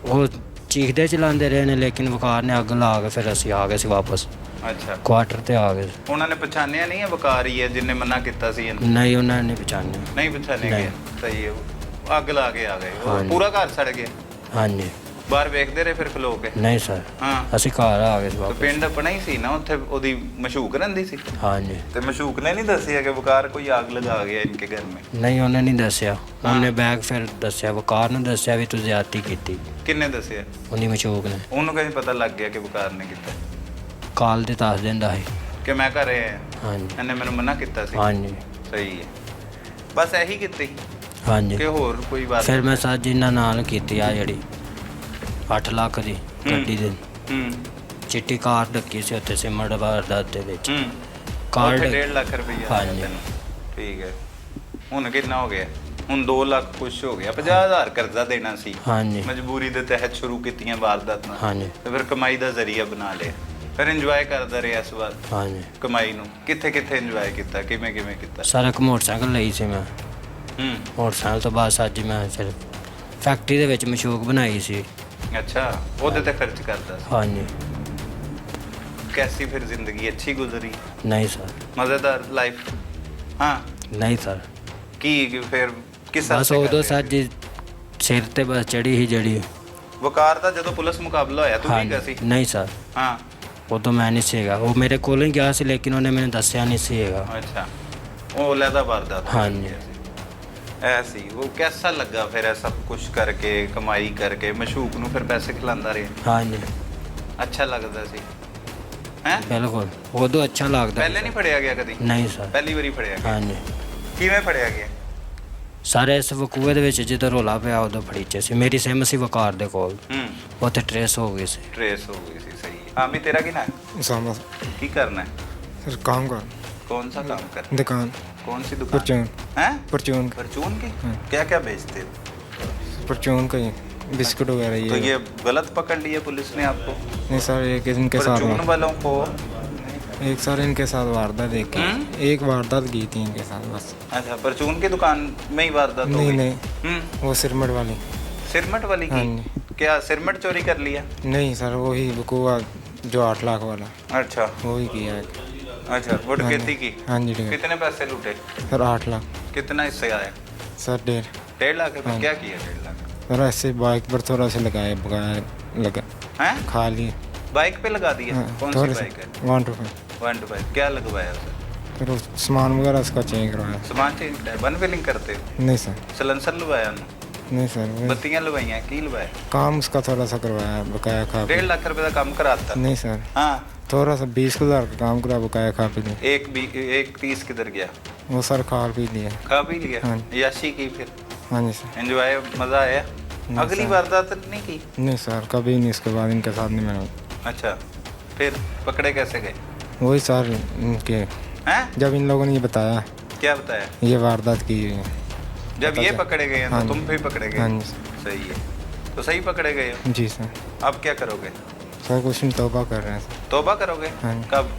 ਉਹ ਚੀਖਦੇ ਚਲਾਉਂਦੇ ਰਹੇ ਨੇ, ਲੇਕਿਨ ਵਕਾਰ ਨੇ ਅੱਗ ਲਾ ਕੇ ਫਿਰ ਅਸੀਂ ਆ ਗਏ ਸੀ ਵਾਪਸ, ਅੱਛਾ। ਕੁਆਟਰ ਤੇ ਆ ਗਏ ਸੀ। ਉਹਨਾਂ ਨੇ ਪਛਾਣਿਆ ਨਹੀਂ ਹੈ ਵਕਾਰ ਹੀ ਹੈ ਜਿੰਨੇ ਮਨਾ ਕੀਤਾ ਸੀ ਇਹਨੂੰ? ਨਹੀਂ, ਉਹਨਾਂ ਨੇ ਨਹੀਂ ਪਛਾਣਿਆ। ਨਹੀਂ ਪਛਾਣਿਆ ਨਹੀਂ। ਗਿਆ। ਸਹੀ ਹੈ। ਉਹ ਅੱਗ ਲਾ ਕੇ ਆ ਗਏ। ਉਹ ਹਾਂਜੀ। ਪੂਰਾ ਘਰ ਸੜ ਗਿਆ? ਹਾਂਜੀ। ਬਾਹਰ ਵੇਖਦੇ ਰਹੇ ਫਿਰ ਖਲੋ ਕੇ? ਨਹੀਂ ਸਰ, ਹਾਂ। ਅਸੀਂ ਘਰ ਆ ਗਏ ਸੀ ਤੇ ਵਾਪਸ। ਪਿੰਡ ਆਪਣਾ ਹੀ ਸੀ ਨਾ, ਉੱਥੇ ਉਹਦੀ ਮਸ਼ੂਕ ਰਹਿੰਦੀ ਸੀ? ਹਾਂਜੀ। ਤੇ ਮਸ਼ੂਕ ਨੇ ਨਹੀਂ ਦੱਸਿਆ ਕਿ ਵਕਾਰ ਕੋਈ ਆਗ ਲਗਾ ਗਿਆ ਇਨਕੇ ਘਰ में? ਨਹੀਂ, ਉਹਨੇ ਨਹੀਂ ਦੱਸਿਆ। ਉਹਨੇ ਬੈਗ ਫਿਰ ਦੱਸਿਆ, ਵਕਾਰ ਨੂੰ ਦੱਸਿਆ ਵੀ ਤੂੰ ਜ਼ਿਆਦਤੀ ਕੀਤੀ। ਕਿੰਨੇ ਦੱਸਿਆ? ਉਹਨੀ ਮਸ਼ੂਕ ਨੇ। ਉਹਨੂੰ ਕਿਵੇਂ ਪਤਾ ਲੱਗ ਗਿਆ ਕਿ ਵਕਾਰ ਨੇ ਕੀਤਾ? ਕਾਲ ਤੇ ਦੱਸ ਦਿੰਦਾ ਸੀ। ਕਿ ਮੈਂ ਘਰੇ ਆਇਆ, ਹਾਂਜੀ। ਇਹਨੇ ਮੈਨੂੰ ਮਨਾ ਕੀਤਾ ਸੀ? ਹਾਂਜੀ। ਸਹੀ ਹੈ। ਬਸ ਇਹੀ ਕੀਤੀ ਹਾਂਜੀ। ਕਿ ਹੋਰ ਕੋਈ ਬਾਤ? ਫਿਰ ਮੈਂ ਸੱਚ ਇਹਨਾਂ ਨਾਲ ਕੀਤੀ ਆ ਜਿਹੜੀ 8 ਲੱਖ ਦੀ ਗੱਡੀ ਦੇ ਚਿੱਟੀ ਕਾਰ ਡੱਕੀ ਸੀ ਉੱਥੇ ਸਿਮੜ ਵਾਰਦਾਤ ਦੇ ਵਿੱਚ। ਕਾਰ ਉੱਥੇ 1.5 ਲੱਖ ਰੁਪਈਆ ਆਇਆ ਹਾਂਜੀ। ਤੈਨੂੰ। ਠੀਕ ਹੈ। ਹੁਣ ਕਿੰਨਾ ਹੋ ਗਿਆ? ਹੁਣ 2 ਲੱਖ ਕੁਛ ਹੋ ਗਿਆ। 50,000 ਕਰਜ਼ਾ ਦੇਣਾ ਸੀ। ਹਾਂਜੀ। ਮਜਬੂਰੀ ਦੇ ਤਹਿਤ ਸ਼ੁਰੂ ਕੀਤੀਆਂ ਵਾਰਦਾਤਾਂ। ਹਾਂਜੀ। ਤੇ ਫਿਰ ਕਮਾਈ ਦਾ ਜ਼ਰੀਆ ਬਣਾ ਲਿਆ। ਫਿਰ ਇੰਜੋਏ ਕਰਦਾ ਰਿਹਾ ਇਸ ਵਾਰ ਹਾਂਜੀ। ਕਮਾਈ ਨੂੰ। ਕਿੱਥੇ ਕਿੱਥੇ ਇੰਜੋਏ ਕੀਤਾ, ਕਿਵੇਂ ਕਿਵੇਂ ਕੀਤਾ? ਸਾਰਾ ਇੱਕ ਮੋਟਰਸਾਈਕਲ ਲਈ ਸੀ ਮੈਂ। ਮੋਟਰਸਾਈਕਲ ਤੋਂ ਬਾਅਦ ਅੱਜ ਮੈਂ ਫਿਰ ਫੈਕਟਰੀ ਦੇ ਵਿੱਚ ਮਸ਼ੂਕ ਬਣਾਈ ਸੀ। ਅੱਛਾ, ਉਹਦੇ ਤੇ ਖਰਚ ਕਰਦਾ ਸੀ। ਹਾਂਜੀ। कैसी फिर जिंदगी अच्छी गुजरी? ਨਹੀਂ ਸਰ। मजेदार लाइफ? हाँ। ਨਹੀਂ ਸਰ। की फिर किस ਬਸ ਉਦੋਂ ਸਰ ਜੀ ਸਿਰ ਤੇ ਬਸ ਚੜੀ ਹੀ ਜਿਹੜੀ। ਵਕਾਰ ਦਾ ਜਦੋਂ ਪੁਲਿਸ ਮੁਕਾਬਲਾ ਹੋਇਆ ਤੂੰ ਕੀ ਗਿਆ ਸੀ? ਨਹੀਂ ਸਰ, ਹਾਂ। ਉਦੋਂ ਮੈਂ ਨਹੀਂ ਸੀਗਾ। ਉਹ ਮੇਰੇ ਕੋਲ ਹੀ ਗਿਆ ਸੀ, ਲੇਕਿਨ ਉਹਨੇ ਮੈਨੂੰ ਦੱਸਿਆ ਨਹੀਂ ਸੀ ਹੈਗਾ। ਅੱਛਾ, ਉਹ ਲਹਿਦਾ ਵਾਰਦਾਤ ਹਾਂਜੀ। ਐਸੀ ਉਹ कैसा लगा फिर ਇਹ सब कुछ करके ਕਮਾਈ ਕਰਕੇ ਮਸ਼ੂਕ ਨੂੰ ਫਿਰ ਪੈਸੇ ਖਿਲਾਉਂਦਾ ਰਿਹਾ? ਹਾਂਜੀ। ਅੱਛਾ ਲੱਗਦਾ ਸੀ ਹੈ? ਬਿਲਕੁਲ, ਉਦੋਂ ਅੱਛਾ ਲੱਗਦਾ। ਪਹਿਲੇ ਨਹੀਂ ਫੜਿਆ ਗਿਆ ਕਦੀ? ਨਹੀਂ ਸਰ। ਪਹਿਲੀ ਵਾਰੀ ਫੜਿਆ ਗਿਆ? ਹਾਂਜੀ। ਕਿਵੇਂ ਫੜਿਆ ਗਿਆ? ਸਾਰੇ ਇਸ ਵਕੂਏ ਦੇ ਵਿੱਚ ਜਦੋਂ ਰੋਲਾ ਪਿਆ ਉਦੋਂ ਫੜੀਚੇ ਸੀ। ਮੇਰੀ ਸਿਮ ਸੀ ਵਕਾਰ ਦੇ ਕੋਲ, ਉੱਥੇ ਟਰੇਸ ਹੋ ਗਈ ਸੀ। ट्रेस हो गई थी। सही है। हाँ भी तेरा की ना उसामा की करना है? सर काम कर कौन सा काम कर? दुकान कौन सी दुकान? परचून हैं? परचून परचून की? हाँ। क्या क्या बेचते हो? परचून का ही बिस्कुट वगैरह तो ये ये गलत पकड़ लिया पुलिस ने आपको? नहीं सर, एक इनके परचून साथ वालों को? एक सर इनके साथ वारदात देख के एक वारदात की थी इनके साथ बस। अच्छा, परचून की दुकान में ही वारदात हो नहीं गई? नहीं, वो सिरमट वाली। सिरमट वाली हाँ की? क्या सिरमट चोरी कर लिया? नहीं सर, वही वकूआ जो 8 लाख वाला अच्छा। वही किया है। अच्छा, वो डकैती की? हाँ जी ठीक है कितने पैसे लूटे? सर 8 लाख। कितना इससे आया? सर 1.5। 1.5 लाख रुपए? हाँ। क्या किया 1.5 लाख? सर ऐसे बाइक पर थोड़ा सा लगाया बगाया लगा हैं? खा लिए। बाइक पे लगा दिया? हाँ, कौन सी थोड़े बाइक है? 1 to 5। 1 to 5। क्या लगवाया उसे? फिर वो सामान वगैरह उसका चेंज करवाया। सामान चेंज किया? वन व्हीलिंग करते हो? नहीं सर। सलेंसर लगवाया उन्होंने? नहीं सर, बत्तियां लवाइयां, की लवाया? काम उसका थोड़ा सा करवाया, बकाया खा पी। 1.5 लाख रुपए का काम कराता? नहीं सर, हाँ, थोड़ा सा 20,000 का काम करा, बकाया खा पी लिया। एक 30 किधर गया? वो सर खा पी लिया। खा पी लिया? हाँ। याशी की फिर? हाँ जी सर। एंजॉय, मजा आया? अगली सर। वारदात नहीं की? नहीं सर, कभी नहीं, इसके बाद इनके साथ नहीं मैंने। अच्छा, फिर पकड़े कैसे गए? वही सर इनके, हैं? जब इन लोगों ने ये बताया, क्या बताया? ये वारदात की है। जब पता ये चल- पकड़े गए हैं हाँ तो जी। तुम भी पकड़े गए? हाँ जी सर। सही है, तो सही पकड़े गए हो। जी सर। अब क्या करोगे? सर कुछ नहीं, तौबा कर रहे हैं सर। तौबा करोगे? हाँ जी। कब?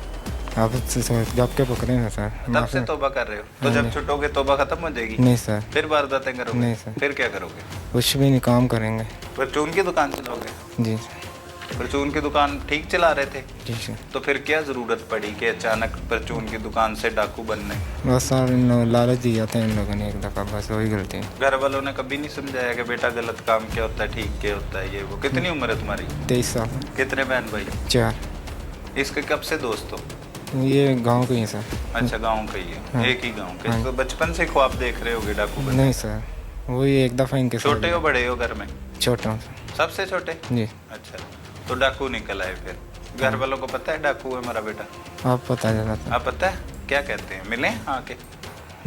अब से जब के पकड़े हैं सर। तब से माफी- तौबा कर रहे हो? तो हाँ जब जी। छुटोगे तौबा खत्म हो जाएगी? नहीं सर, फिर वारदातें करोगे? नहीं सर। फिर क्या करोगे? कुछ भी नहीं, काम करेंगे। परचून की दुकान चलाओगे? जी परचून की दुकान ठीक चला रहे थे, जी सर। तो फिर क्या जरूरत पड़ी कि अचानक परचून की दुकान से डाकू बनने? बस सर इन लोग लालच दिया था इन लोगों ने एक दफ़ा, बस वही गलती है। घर वालों ने कभी नहीं समझाया कि बेटा गलत काम क्या होता है, ठीक क्या होता है, ये वो? कितनी उम्र है तुम्हारी? 23 साल। कितने बहन भाई? 4। इसके कब से दोस्त हो? ये गांव के ही सर। अच्छा, गांव का ही है? हाँ। एक ही गांव के? हाँ। तो बचपन से ख्वाब देख रहे होगे डाकू बनने? नहीं सर, वही एक दफ़ा इनके साथ। छोटे हो बड़े हो घर में? छोटा हूँ सर। सबसे छोटे? जी। अच्छा, तो डाकू निकल आए फिर? घर वालों को पता है डाकू है हमारा बेटा? आप पता चला था? आप पता है? क्या कहते हैं, मिले आके?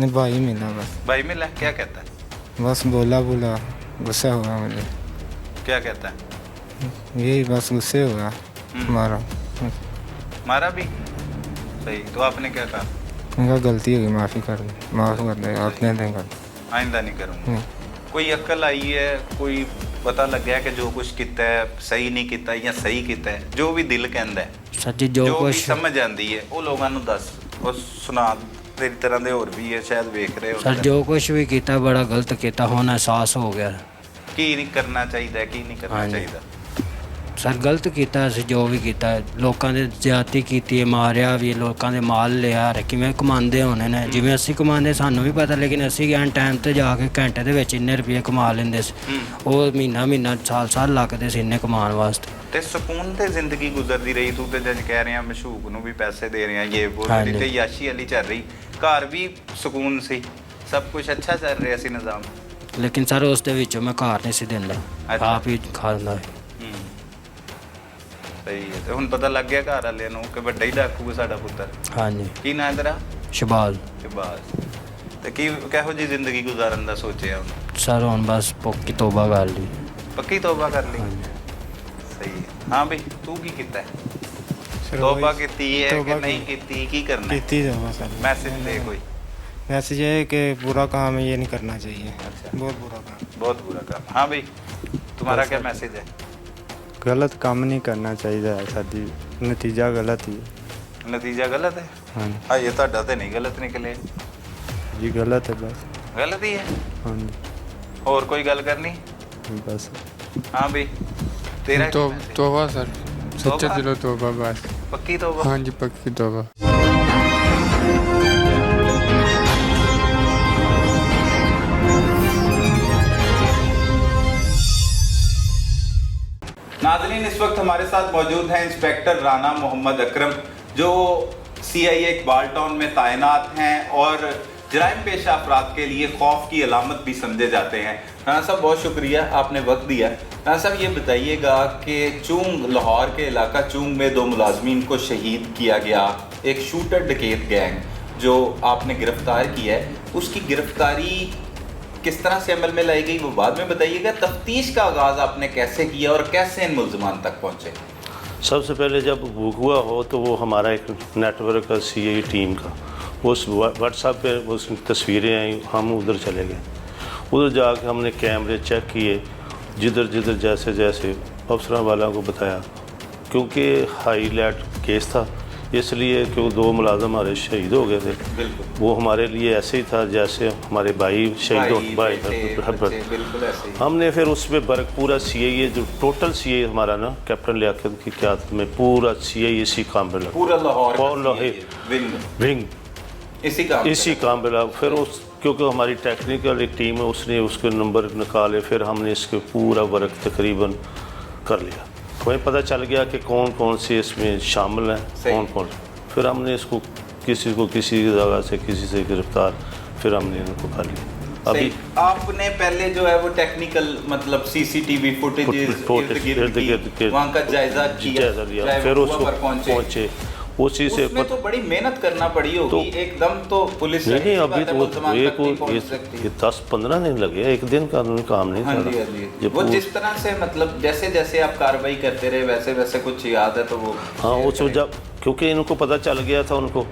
नहीं, भाई मिला बस। भाई मिला, क्या कहता है? बस बोला गुस्सा हुआ मुझे। क्या कहता है? यही बस गुस्से हुआ मारा। मारा भी? सही, तो आपने क्या कहा? उनका गलती होगी, माफ़ी कर दे, माफ़ कर दे, आपने देंगे। आइंदा नहीं करूँगा। कोई अक्ल आई है, कोई पता लग गया कि जो कुछ किया है सही नहीं किया या सही किया है, जो भी दिल कहता है, सच्ची जो जो भी कुछ समझ आती है वो लोगों को दस, और सुना। तेरी तरह ਦੇ ਹੋਰ ਵੀ ਹੈ शायद ਵੇਖ ਰਹੇ ਹੋ सर जो कुछ भी किया बड़ा गलत किया, ਹੁਣ एहसास हो गया। ਕੀ ਨਹੀਂ ਕਰਨਾ ਚਾਹੀਦਾ, ਕੀ ਨਹੀਂ ਕਰਨਾ ਹਾਂਜੀ। ਚਾਹੀਦਾ। ਸਰ ਗਲਤ ਕੀਤਾ ਅਸੀਂ ਜੋ ਵੀ ਕੀਤਾ, ਲੋਕਾਂ ਦੇ ਜ਼ਿਆਦਤੀ ਕੀਤੀ ਹੈ, ਮਾਰਿਆ ਵੀ, ਲੋਕਾਂ ਦੇ ਮਾਲ ਲਿਆ, ਕਿਵੇਂ ਕਮਾਉਂਦੇ ਹੋਣੇ ਨੇ, ਜਿਵੇਂ ਅਸੀਂ ਕਮਾਉਂਦੇ ਸਾਨੂੰ ਵੀ ਪਤਾ, ਲੇਕਿਨ ਅਸੀਂ ਐਨ ਟਾਈਮ ਤੇ ਜਾ ਕੇ ਘੰਟੇ ਦੇ ਵਿੱਚ ਇੰਨੇ ਰੁਪਏ ਕਮਾ ਲੈਂਦੇ ਸੀ, ਉਹ ਮਹੀਨਾ ਸਾਲ ਲੱਗਦੇ ਸੀ ਇੰਨੇ ਕਮਾਉਣ ਵਾਸਤੇ। ਤੇ ਸਕੂਨ ਤੇ ਜ਼ਿੰਦਗੀ ਗੁਜ਼ਰਦੀ ਰਹੀ, ਤੂੰ ਤੇ ਜਦ ਕਹਿ ਰਿਹਾ ਮਸ਼ੂਕ ਨੂੰ ਵੀ ਪੈਸੇ ਦੇ ਰਿਹਾ, ਇਹ ਉਹ ਹਾਂਜੀ। ਤੇ ਯਾਸ਼ੀ ਵਾਲੀ ਚੱਲ ਰਹੀ, ਘਰ ਵੀ ਸਕੂਨ ਸੀ, ਸਭ ਕੁਝ ਅੱਛਾ ਚੱਲ ਰਿਹਾ ਸੀ ਨਿਜ਼ਾਮ। ਲੇਕਿਨ ਸਰ ਉਸ ਦੇ ਵਿੱਚੋਂ ਮੈਂ ਘਰ ਨਹੀਂ ਸੀ ਦਿੰਦਾ, ਅੱਛਾ। ਆਪ ਹੀ ਖਾਂਦਾ। ਸਹੀ ਹੈ, ਤੇ ਹੁਣ ਪਤਾ ਲੱਗ ਗਿਆ ਘਰ ਵਾਲਿਆਂ ਨੂੰ ਕਿ ਵੱਡਾ ਹੀ ਡਾਕੂ ਹੈ ਸਾਡਾ ਪੁੱਤਰ। ਹਾਂਜੀ। ਕੀ ਨਾਂ ਹੈ ਤੇਰਾ? ਸ਼ਬਾਜ਼। ਸ਼ਬਾਜ਼। ਤੇ ਕਿਹੋ ਜੀ ਜ਼ਿੰਦਗੀ ਗੁਜ਼ਾਰਨ ਦਾ ਸੋਚਿਆ ਹੁਣ? ਸਰ ਹੁਣ ਬਸ ਪੱਕੀ ਤੋਬਾ ਕਰ ਲਈ। ਪੱਕੀ ਤੋਬਾ ਕਰ ਲਈ? ਸਹੀ ਹੈ। ਹਾਂ ਬਈ, ਤੂੰ ਕੀ ਕੀਤਾ ਹੈ? ਤੋਬਾ ਕੀਤੀ ਹੈ ਕਿ तौबा ਨਹੀਂ ਕੀਤੀ, ਕੀ करना है? ਕੀਤੀ जावा सर। मैसेज दे कोई। मैसेज है कि बुरा काम है, ये नहीं करना चाहिए। अच्छा। बहुत बुरा काम। बहुत बुरा काम। हाँ भाई, तुम्हारा क्या मैसेज है? गलत काम नहीं करना चाहिए साडी, नतीजा गलत ही। नतीजा गलत है? हाँ हाँ, ये ਤੁਹਾਡਾ ਤੇ ਨਹੀਂ ਗਲਤ ਨਿਕਲੇ। जी, गलत है बस। गलत ही है। हाँ और कोई गल करनी? जी बस। हाँ भाई, तेरा तो क्या message? तौबा सर, सच्चे तौबा? दिलों तौबा बस। पक्की तौबा? हाँ जी, पक्की तौबा। नाज़रीन, इस वक्त हमारे साथ मौजूद हैं इंस्पेक्टर राना मोहम्मद अकरम, जो CIA इकबाल टाउन में तैनात हैं और जराइम पेशा अफराद के लिए खौफ की अलामत भी समझे जाते हैं। राना साहब, बहुत शुक्रिया, आपने वक्त दिया। राना साहब, ये बताइएगा कि चूंग, लाहौर के इलाका चूंग में 2 मुलाजमीन को शहीद किया गया, एक शूटर डकैत गैंग जो आपने गिरफ्तार किया है, उसकी गिरफ्तारी किस तरह से अमल में लाई गई वो बाद में बताइएगा। तफ्तीश का आगाज़ आपने कैसे किया और कैसे इन मुल्ज़िमान तक पहुँचे? सबसे पहले जब बुक हुआ हो तो वो हमारा एक नेटवर्क है CIA टीम का, उस व्हाट्सएप पे उस तस्वीरें आई, हम उधर चले गए। उधर जाके हमने कैमरे चेक किए, जिधर जिधर जैसे जैसे अफसरों वालों को बताया, क्योंकि हाईलाइट केस था, इसलिए क्यों 2 मुलाजम हमारे शहीद हो गए थे। बिल्कुल, वो हमारे लिए ऐसे ही था जैसे हमारे भाई शहीद हो भाई। बिल्कुल ऐसे ही। हमने फिर उस पर वर्क पूरा CIA जो टोटल CIA हमारा ना कैप्टन लियाकत की क़यादत में पूरा CIA इसी काम पे लगा, पूरा लाहौर का और लाहौर विंग विंग इसी काम पे लगा। फिर उस क्योंकि हमारी टेक्निकल एक टीम है, उसने उसके नंबर निकाले, फिर हमने इसके पूरा वर्क तकरीबन कर लिया। हमें पता चल गया कि कौन कौन से इसमें शामिल हैं, कौन। फिर हमने इसको किसी जगह से किसी से गिरफ्तार, फिर हमने इनको कर लिया। अभी सही। आपने पहले जो है वो टेक्निकल मतलब सीसीटीवी फुटेज वहाँ का जायजा किया, लिया, चाहे फिर वो उसको पर पहुंचे उसी से उसमें तो बड़ी मेहनत करना पड़ी होगी, एकदम तो पुलिस नहीं अभी बात है, तो मुल्ज़मान तक नहीं पहुंच ये सकती। 10-15 दिन लगे, एक दिन का काम नहीं हाँ था। जी, हाँ जी। वो जिस तरह से मतलब जैसे जैसे आप कार्रवाई करते रहे वैसे वैसे कुछ याद है तो वो हाँ वो तो जब क्योंकि इनको पता चल गया था, उनको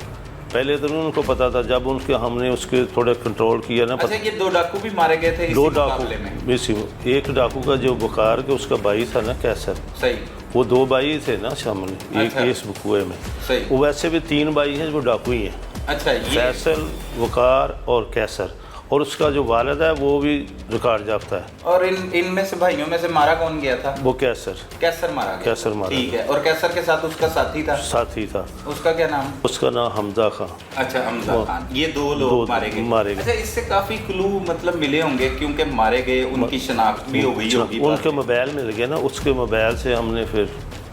पहले तो नहीं उनको पता था, जब उनके हमने उसके थोड़े कंट्रोल किया ना। अच्छा, ये 2 डाकू भी मारे गए थे इसी दो मुकाबले में? डाकू इसी एक डाकू का जो बुखार के उसका भाई था ना कैसर, सही वो 2 भाई थे ना सामने, एक अच्छा। इस बकुए में। सही। वो वैसे भी 3 भाई हैं जो डाकू ही हैं, अच्छा, ये फैसल, वकार और कैसर, और उसका जो वालिद है वो भी रिकॉर्ड याफ्ता है। और इनमें से भाइयों में से मारा कौन गया था? वो कैसर कैसर मारा गया। कैसर मारा ठीक है। और कैसर के साथ उसका साथी था, साथी था, उसका क्या नाम? उसका नाम हमजा खां। अच्छा, हमजा खान। ये 2 लोग मारे गए। अच्छा, इससे काफी क्लू मतलब मिले होंगे क्योंकि मारे गए, उनकी शनाख्त भी हो गई होगी। उनके मोबाइल मिल गए ना, उसके मोबाइल से हमने फिर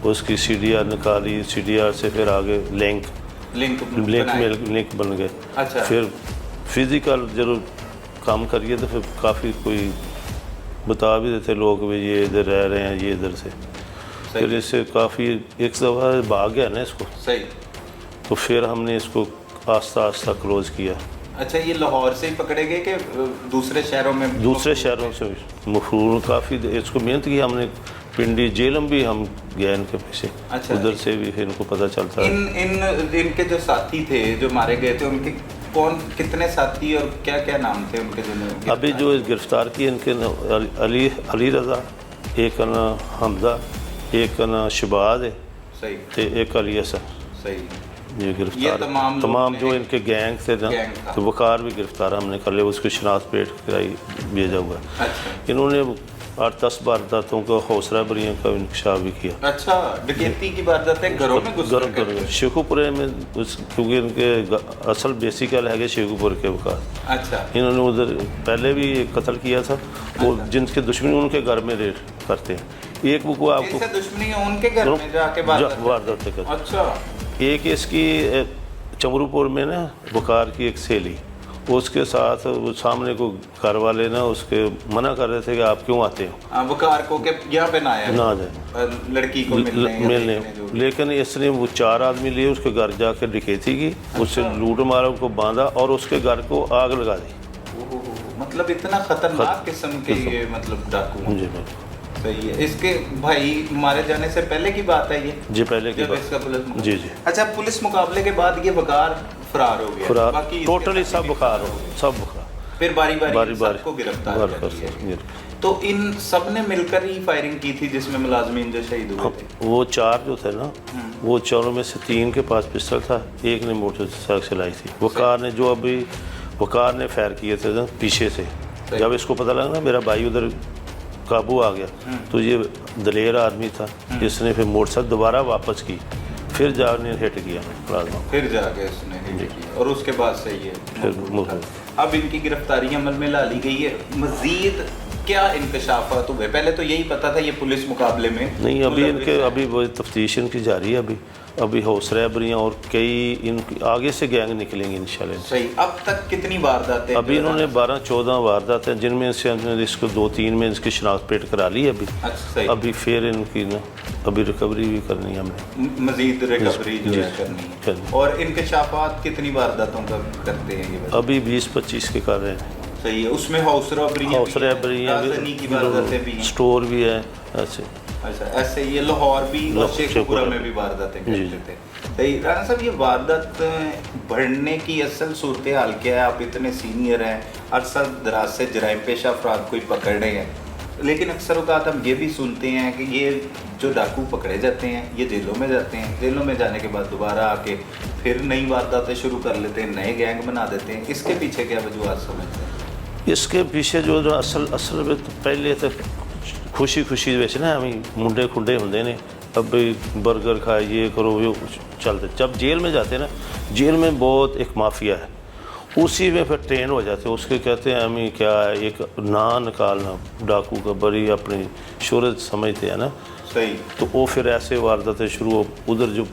उसकी CDR निकाली, CDR से फिर आगे लिंक बन गए। अच्छा। फिर फिजिकल जरूर काम करिए तो फिर काफ़ी कोई बता भी देते लोग भी ये इधर रह रहे हैं, ये इधर से। फिर इससे काफ़ी एक दफ़ा भाग गया ना इसको, सही, तो फिर हमने इसको आस्ता आस्ता क्लोज किया। अच्छा, ये लाहौर से ही पकड़े गए कि दूसरे शहरों में? दूसरे शहरों से मफरूर काफ़ी इसको मेहनत की हमने, पिंडी जेलम भी हम गए इनके पीछे। अच्छा। उधर से भी फिर इनको पता चलता है। इनके जो साथी थे जो मारे गए थे, उनके कौन कितने साथी और क्या क्या नाम थे उनके? जिन्हें अभी जो गिरफ्तार किए इनके अली रज़ा, एक का नाम हमजा, एक का नाम शबाज है, सही, तो एक अली हसन। सही। ये गिरफ्तार तमाम जो इनके गैंग थे ना, तो वकार भी गिरफ्तार हमने कर लिया, उसको शनाख्त पेश कराई, भेजा हुआ है। अच्छा। इन्होंने 8-10 वारदातों का हौसला बरियों का इंकशाफ भी किया। अच्छा, डकैती की वारदातें घरों में घुस कर करते हैं? शेखुपुरे में क्योंकि इनके असल बेसिकल है शेखुपुर के वकार। अच्छा। इन्होंने उधर पहले भी एक कत्ल किया था, वो जिनके दुश्मनी उनके घर में रेड करते हैं। एक बुक आपको इनसे दुश्मनी है उनके घर में जाके वारदातें करते। अच्छा। एक इसकी चमरूपुर में ना वकार की एक सहेली, उसके साथ वो सामने को घर वाले ना उसके मना कर रहे थे कि आप क्यों आते हो वकार को के यहाँ पे ना आया, ना जाए लड़की को मिलने, लेकिन इसने वो 4 आदमी लिए उसके घर जाके डकैती की, उससे लूट मारा, उनको बांधा और उसके घर को आग लगा दी। मतलब इतना खतरनाक किस्म के ये मतलब डाकू। जी सही है। इसके भाई मारे जाने से पहले की बात है ये? जी पहले की जब इसका पुलिस बात। जी जी। अच्छा, पुलिस मुकाबले के बाद ये वकार फरार हो गया? बाकी टोटली सब बुखार हो, सब बुखार। फिर बारी बारी सबको गिरफ्तार कर लिया। तो इन सब ने मिलकर ही फायरिंग की थी जिसमें मुलाजमीन जो शहीद हुए थे? वो 4 जो थे ना, वो 4 में से 3 के पास पिस्टल था, एक ने मोटरसाइकिल चलाई थी। वकार ने जो अभी वकार ने फायर किए थे ना पीछे से, जब इसको पता लगा ना मेरा भाई उधर काबू आ गया, तो ये दलेर आदमी था, इसने फिर मोटरसाइकिल दोबारा वापस की, फिर जाने हिट किया प्लाज्मा, फिर जाके इसने हिट किया और उसके बाद से ये फिर अब इनकी गिरफ्तारी अमल में ला ली गई है। मजीद क्या इंकशाफात हुए? पहले तो यही पता था ये पुलिस मुकाबले में नहीं, अभी इनके अभी वो तफ्तीश इनकी जारी है, अभी हौसला बरियाँ और कई इनकी आगे से गैंग निकलेंगे इंशाल्लाह। सही। अब तक कितनी वारदातें? अभी इन्होंने 12-14 वारदातें, जिनमें से हमने इसको 2-3 में इसकी शनाख्त पेट करा ली है अभी। अभी फिर इनकी ना अभी रिकवरी भी करनी है हमने, मजीद रिकवरी जो है करनी है। और इंकशाफात कितनी वारदातों का करते हैं ये? अभी 20-25 के कर रहे हैं। सही है। उसमें हौसला बरियाँ भी, स्टोर भी है ऐसे। अच्छा, ऐसे ये लाहौर भी और शेखपुरा में भी वारदातें करते थे। सही। राणा साहब, ये वारदात बढ़ने की असल सूरत हाल क्या है? आप इतने सीनियर हैं, अरसा दराज से जराइम पेशा अफराद कोई पकड़ रहे हैं, लेकिन अक्सर औक़ात हम ये भी सुनते हैं कि ये जो डाकू पकड़े जाते हैं ये जेलों में जाते हैं, जेलों में जाने के बाद दोबारा आके फिर नई वारदातें शुरू कर लेते हैं, नए गैंग बना देते हैं। इसके पीछे क्या वजूहत समझते हैं? इसके पीछे जो असल में तो पहले तो खुशी वैसे ना हमें मुंडे खुंडे होंगे ने, अब बर्गर खाए, ये करो, ये चलते। जब जेल में जाते हैं ना, जेल में बहुत एक माफिया है, उसी में फिर ट्रेन हो जाते हैं, उसके कहते हैं हमें क्या है, एक ना निकालना डाकू का बड़ी अपनी शोहरत समझते हैं ना। सही। तो वो फिर ऐसे वारदातें शुरू हो, उधर जो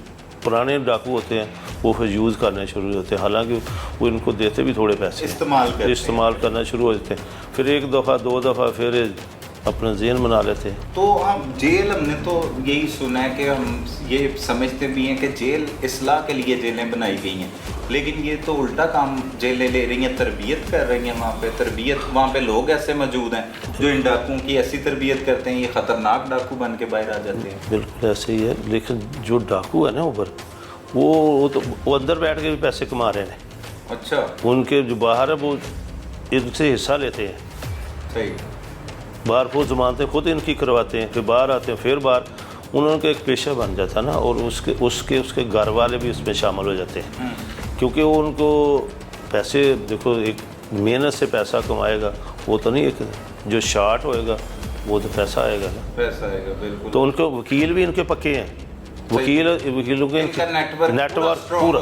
पुराने डाकू होते हैं वो फिर यूज़ करने शुरू होते हैं, हालांकि वो इनको देते भी थोड़े पैसे हैं। इस्तेमाल करना शुरू हो जाते हैं, फिर एक दफ़ा दो दफ़ा फिर अपना जेल बना लेते हैं। तो हम जेल, हमने तो यही सुना है कि हम ये समझते भी हैं कि जेल इस्लाह के लिए जेलें बनाई गई हैं, लेकिन ये तो उल्टा काम जेलें ले रही हैं, तरबियत कर रही हैं वहाँ पे लोग ऐसे मौजूद हैं जो इन डाकुओं की ऐसी तरबियत करते हैं, ये ख़तरनाक डाकू बन के बाहर आ जाते हैं। बिल्कुल ऐसे ही है, लेकिन जो डाकू है ना ऊपर वो अंदर बैठ के भी पैसे कमा रहे हैं। अच्छा, उनके जो बाहर है वो इनसे हिस्सा लेते हैं, सही। बाहर वो जमानतें खुद इनकी करवाते हैं, फिर बाहर आते हैं, फिर बाहर उनका एक पेशा बन जाता है ना, और उसके घर वाले भी उसमें शामिल हो जाते हैं, क्योंकि वो उनको पैसे, देखो एक मेहनत से पैसा कमाएगा वो तो नहीं, एक जो शार्ट होएगा वो तो पैसा आएगा ना, पैसा आएगा, बिल्कुल। तो उनके वकील भी इनके पक्के हैं, वकीलों के नेटवर्क पूरा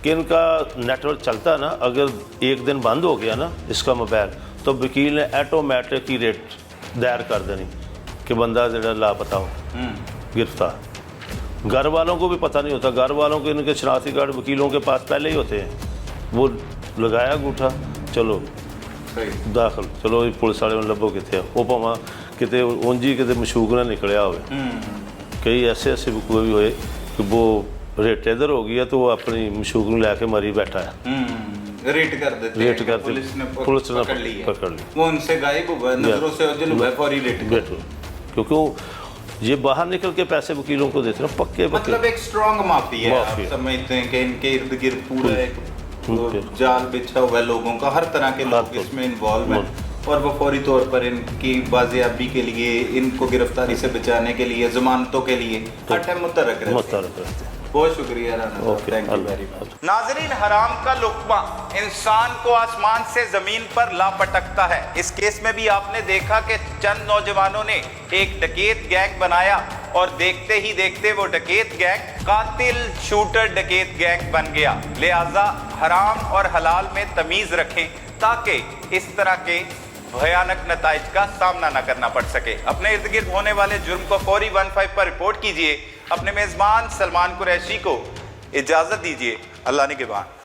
कि इनका नेटवर्क चलता है ना, अगर एक दिन बंद हो गया ना इसका मोबाइल, तो वकील ने ऑटोमेटिक ही रेट दायर कर देनी कि बंदा जो लापता हो, गिरफ्तार। घर वालों को भी पता नहीं होता, घर वालों के इनके शनाख्ती कार्ड वकीलों के पास पहले ही होते हैं, वो लगाया अंगूठा, चलो दाखिल, चलो पुलिस वाले लभो कितने, वो भावें कितने उंजी कितने मशूक ना निकलिया हो। कई ऐसे वकूए भी हुए कि वो रेट इधर हो गया तो वो अपनी मशूक में लैके मरी बैठा है, रेट कर देते हैं, पुलिस ने पकड़ ली, वो उनसे गायब हुआ, नजरों से ओझल हुआ, फौरी रेट, क्योंकि वो ये बाहर निकल के पैसे वकीलों को देते हैं पक्के। मतलब एक स्ट्रॉन्ग माफिया है, आप समझते हैं कि इनके इर्द गिर्द पूरा एक जाल बिछा हुआ है लोगों का, हर तरह के लोग इसमें इन्वॉल्व हैं, और वो फौरी तौर पर इनकी बाजियाबी के लिए, इनको गिरफ्तारी से बचाने के लिए, जमानतों के लिए हर टाइम मुतरक रहते हैं। बहुत शुक्रिया राना साहब, थैंक यू वेरी मच। नाज़रीन, हराम का लुक़्मा इंसान को आसमान से ज़मीन पर ला पटकता है। इस केस में भी आपने देखा कि चंद नौजवानों ने एक डकैत गैंग बनाया, और देखते ही देखते वो डकैत गैंग कातिल शूटर डकैत गैंग बन गया। लिहाजा हराम और हलाल में तमीज़ रखें, ताकि इस तरह के भयानक नताइज का सामना न करना पड़ सके। अपने इर्द गिर्द होने वाले जुर्म को फौरी 15 पर रिपोर्ट कीजिए। अपने मेज़बान सलमान कुरैशी को इजाज़त दीजिए। अल्लाह निगहबान।